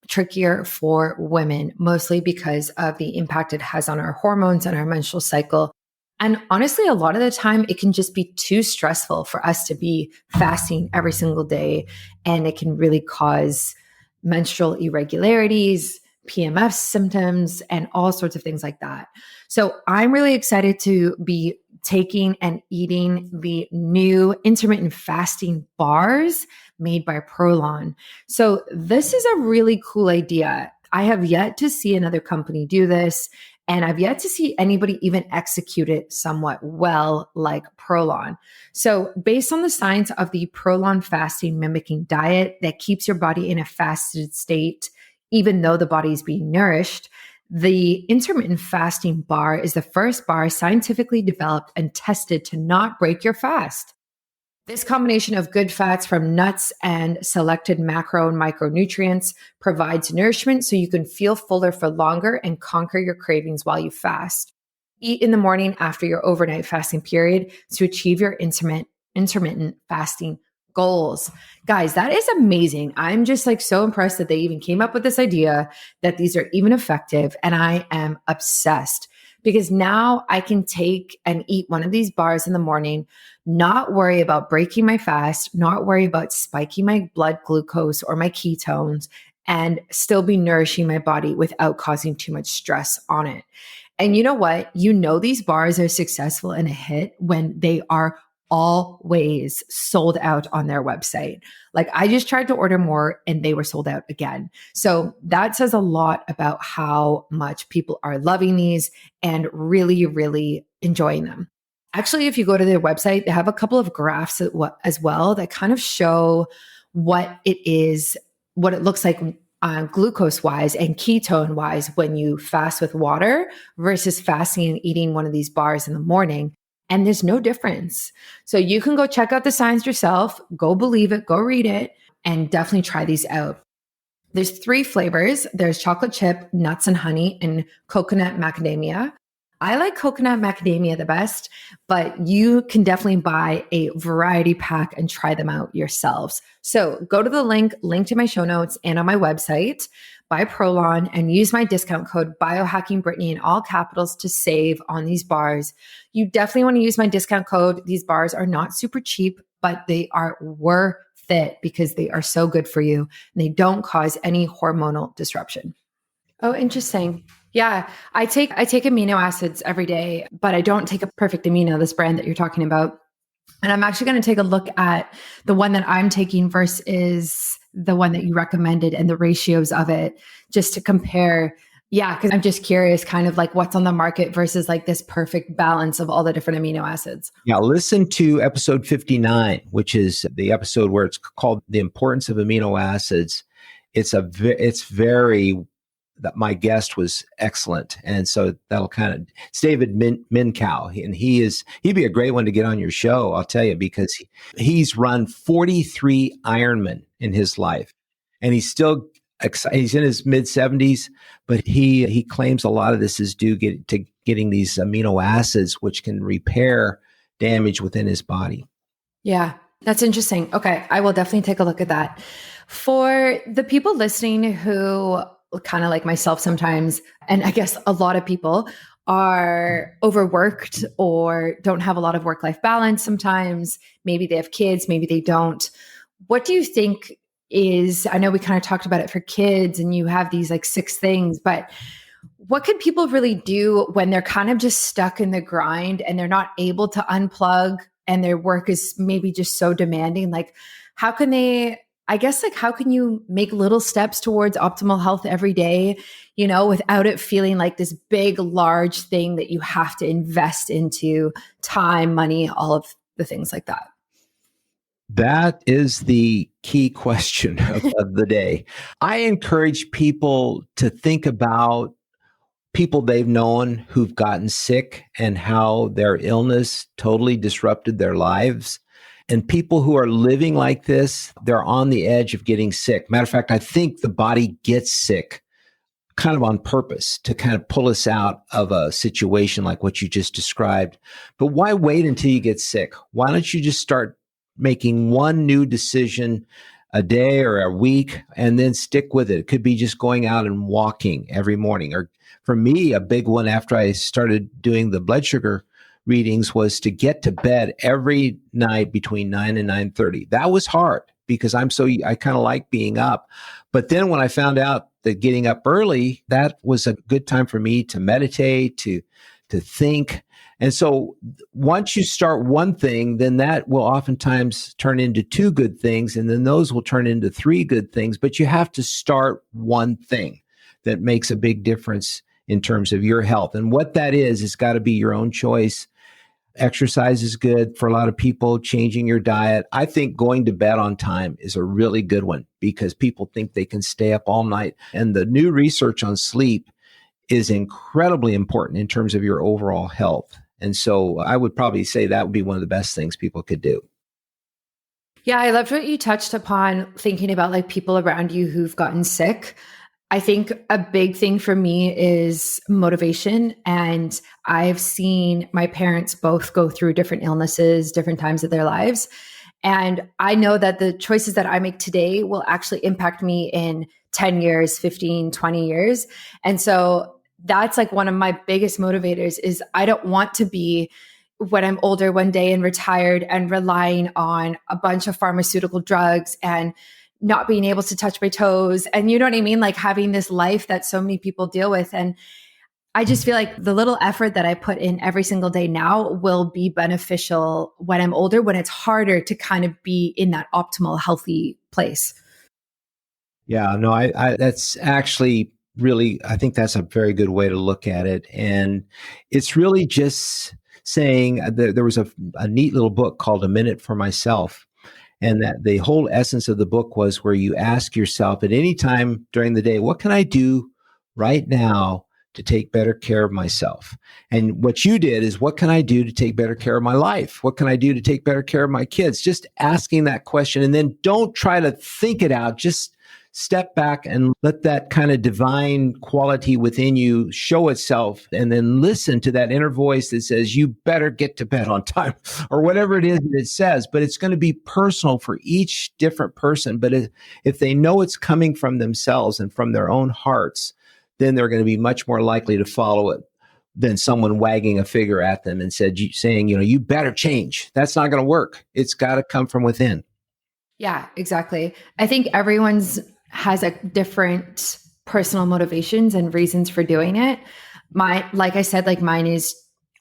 trickier for women, mostly because of the impact it has on our hormones and our menstrual cycle. And honestly, a lot of the time, it can just be too stressful for us to be fasting every single day. And it can really cause menstrual irregularities, PMS symptoms, and all sorts of things like that. So I'm really excited to be taking and eating the new intermittent fasting bars made by Prolon. So this is a really cool idea. I have yet to see another company do this, and I've yet to see anybody even execute it somewhat well like Prolon. So based on the science of the Prolon fasting mimicking diet that keeps your body in a fasted state, even though the body is being nourished, the intermittent fasting bar is the first bar scientifically developed and tested to not break your fast. This combination of good fats from nuts and selected macro and micronutrients provides nourishment so you can feel fuller for longer and conquer your cravings while you fast. Eat in the morning after your overnight fasting period to achieve your intermittent fasting goals. Guys, that is amazing. I'm just like so impressed that they even came up with this idea, that these are even effective. And I am obsessed because now I can take and eat one of these bars in the morning, not worry about breaking my fast, not worry about spiking my blood glucose or my ketones, and still be nourishing my body without causing too much stress on it. And you know what? You know, these bars are successful and a hit when they are always sold out on their website. Like I just tried to order more and they were sold out again. So that says a lot about how much people are loving these and really, really enjoying them. Actually, if you go to their website, they have a couple of graphs as well that kind of show what it is, what it looks like glucose wise and ketone wise when you fast with water versus fasting and eating one of these bars in the morning. And there's no difference. So you can go check out the science yourself, go believe it, go read it, and definitely try these out. There's 3 flavors. There's chocolate chip, nuts and honey, and coconut macadamia. I like coconut macadamia the best, but you can definitely buy a variety pack and try them out yourselves. So go to the link to my show notes and on my website, by Prolon, and use my discount code biohackingbrittany in all capitals to save on these bars. You definitely want to use my discount code. These bars are not super cheap, but they are worth it because they are so good for you and they don't cause any hormonal disruption. Oh, interesting. Yeah, I take amino acids every day, but I don't take a Perfect Amino, this brand that you're talking about. And I'm actually going to take a look at the one that I'm taking versus the one that you recommended and the ratios of it, just to compare Yeah, because I'm just curious kind of like what's on the market versus like this perfect balance of all the different amino acids. Yeah, listen to episode 59, which is the episode where it's called The Importance of Amino Acids. It's very that my guest was excellent. And so that'll it's David Minkow. And he'd be a great one to get on your show, I'll tell you, because he's run 43 Ironman in his life. And he's in his mid 70s, but he claims a lot of this is due to getting these amino acids, which can repair damage within his body. Yeah, that's interesting. Okay, I will definitely take a look at that. For the people listening who kind of like myself sometimes, and I guess a lot of people are overworked or don't have a lot of work-life balance sometimes. Maybe they have kids, maybe they don't. What do you think I know we kind of talked about it for kids and you have these like 6 things, but what could people really do when they're kind of just stuck in the grind and they're not able to unplug and their work is maybe just so demanding? Like, how can they, I guess, like, how can you make little steps towards optimal health every day, without it feeling like this big, large thing that you have to invest into time, money, all of the things like that? That is the key question of the day. I encourage people to think about people they've known who've gotten sick and how their illness totally disrupted their lives. And people who are living like this, they're on the edge of getting sick. Matter of fact, I think the body gets sick kind of on purpose to kind of pull us out of a situation like what you just described. But why wait until you get sick? Why don't you just start making one new decision a day or a week and then stick with it? It could be just going out and walking every morning. Or for me, a big one after I started doing the blood sugar readings was to get to bed every night between 9 and 9:30. That was hard because I kind of like being up. But then when I found out that getting up early, that was a good time for me to meditate, to think. And so once you start one thing, then that will oftentimes turn into 2 good things, and then those will turn into 3 good things. But you have to start one thing that makes a big difference in terms of your health. And what that is, it's got to be your own choice. Exercise is good for a lot of people, changing your diet. I think going to bed on time is a really good one because people think they can stay up all night. And the new research on sleep is incredibly important in terms of your overall health. And so I would probably say that would be one of the best things people could do. Yeah, I loved what you touched upon, thinking about like people around you who've gotten sick. I think a big thing for me is motivation. And I've seen my parents both go through different illnesses, different times of their lives. And I know that the choices that I make today will actually impact me in 10 years, 15, 20 years. And so that's like one of my biggest motivators is I don't want to be when I'm older one day and retired and relying on a bunch of pharmaceutical drugs and not being able to touch my toes. And you know what I mean? Like having this life that so many people deal with. And I just feel like the little effort that I put in every single day now will be beneficial when I'm older, when it's harder to kind of be in that optimal, healthy place. Yeah, no, I that's actually really, I think that's a very good way to look at it. And it's really just saying there was a neat little book called A Minute for Myself. And that the whole essence of the book was where you ask yourself at any time during the day, what can I do right now to take better care of myself? And what you did is, what can I do to take better care of my life? What can I do to take better care of my kids? Just asking that question. And then don't try to think it out. Just step back and let that kind of divine quality within you show itself, and then listen to that inner voice that says, you better get to bed on time, or whatever it is that it says. But it's going to be personal for each different person. But if they know it's coming from themselves and from their own hearts, then they're going to be much more likely to follow it than someone wagging a finger at them and saying, you better change. That's not going to work. It's got to come from within. Yeah, exactly. I think everyone's has a different personal motivations and reasons for doing it. Like I said, like mine is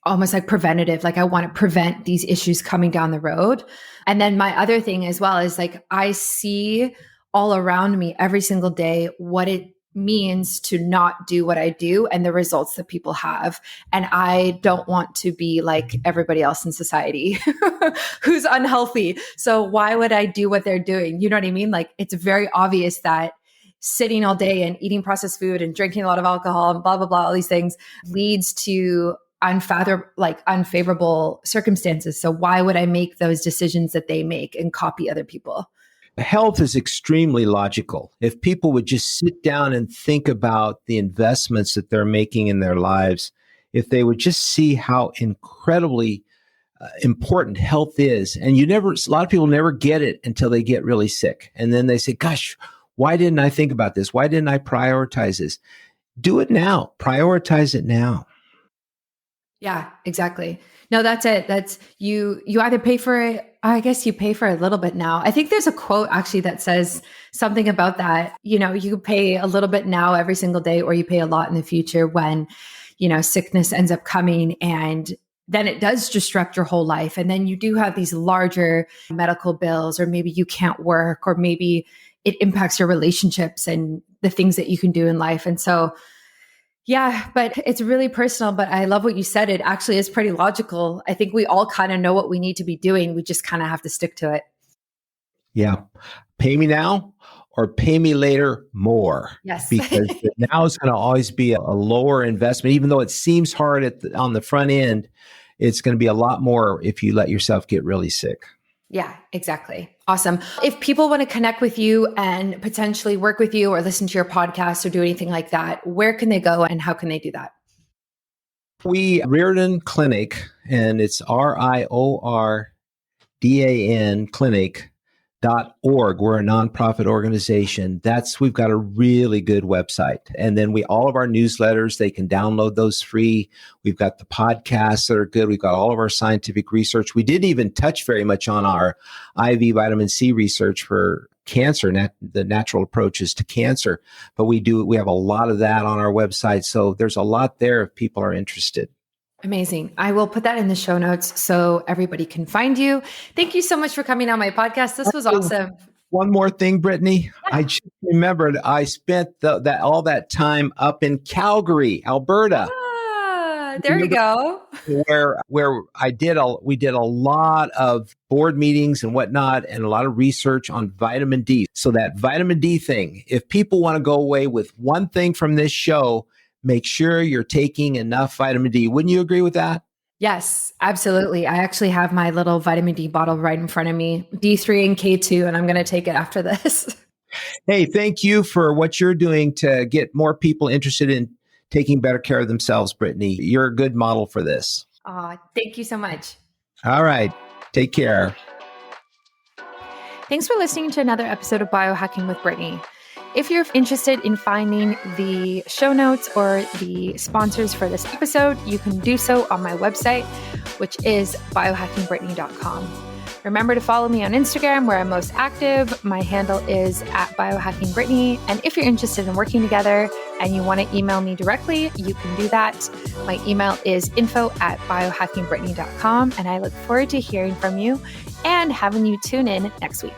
almost like preventative. Like I want to prevent these issues coming down the road. And then my other thing as well is like, I see all around me every single day what it means to not do what I do and the results that people have. And I don't want to be like everybody else in society who's unhealthy. So why would I do what they're doing? You know what I mean? Like, it's very obvious that sitting all day and eating processed food and drinking a lot of alcohol and blah, blah, blah, all these things leads to unfavorable circumstances. So why would I make those decisions that they make and copy other people? Health is extremely logical. If people would just sit down and think about the investments that they're making in their lives, if they would just see how incredibly important health is, and a lot of people never get it until they get really sick. And then they say, gosh, why didn't I think about this? Why didn't I prioritize this? Do it now. Prioritize it now. Yeah, exactly. No, that's it. That's you either pay for it. I guess you pay for it a little bit now. I think there's a quote actually that says something about that. You pay a little bit now every single day, or you pay a lot in the future when, sickness ends up coming, and then it does disrupt your whole life. And then you do have these larger medical bills, or maybe you can't work, or maybe it impacts your relationships and the things that you can do in life. And so, yeah, but it's really personal. But I love what you said. It actually is pretty logical. I think we all kind of know what we need to be doing. We just kind of have to stick to it. Yeah. Pay me now or pay me later more. Yes. Because now is going to always be a lower investment. Even though it seems hard on the front end, it's going to be a lot more if you let yourself get really sick. Yeah, exactly. Awesome. If people want to connect with you and potentially work with you or listen to your podcast or do anything like that, where can they go and how can they do that? Riordan Clinic, and it's RIORDAN Clinic.org. We're a nonprofit organization. We've got a really good website. And then all of our newsletters, they can download those free. We've got the podcasts that are good. We've got all of our scientific research. We didn't even touch very much on our IV vitamin C research for cancer, the natural approaches to cancer. But we have a lot of that on our website. So there's a lot there if people are interested. Amazing. I will put that in the show notes so everybody can find you. Thank you so much for coming on my podcast. This was awesome. One more thing, Brittany. Yeah. I just remembered I spent all that time up in Calgary, Alberta. There you go. Where we did a lot of board meetings and whatnot, and a lot of research on vitamin D. So that vitamin D thing, if people want to go away with one thing from this show, make sure you're taking enough vitamin D. Wouldn't you agree with that? Yes, absolutely. I actually have my little vitamin D bottle right in front of me, D3 and K2, and I'm going to take it after this. Hey, thank you for what you're doing to get more people interested in taking better care of themselves, Brittany. You're a good model for this. Thank you so much. All right. Take care. Thanks for listening to another episode of Biohacking with Brittany. If you're interested in finding the show notes or the sponsors for this episode, you can do so on my website, which is biohackingbrittany.com. Remember to follow me on Instagram, where I'm most active. My handle is @biohackingbrittany. And if you're interested in working together and you want to email me directly, you can do that. My email is info@biohackingbrittany.com. And I look forward to hearing from you and having you tune in next week.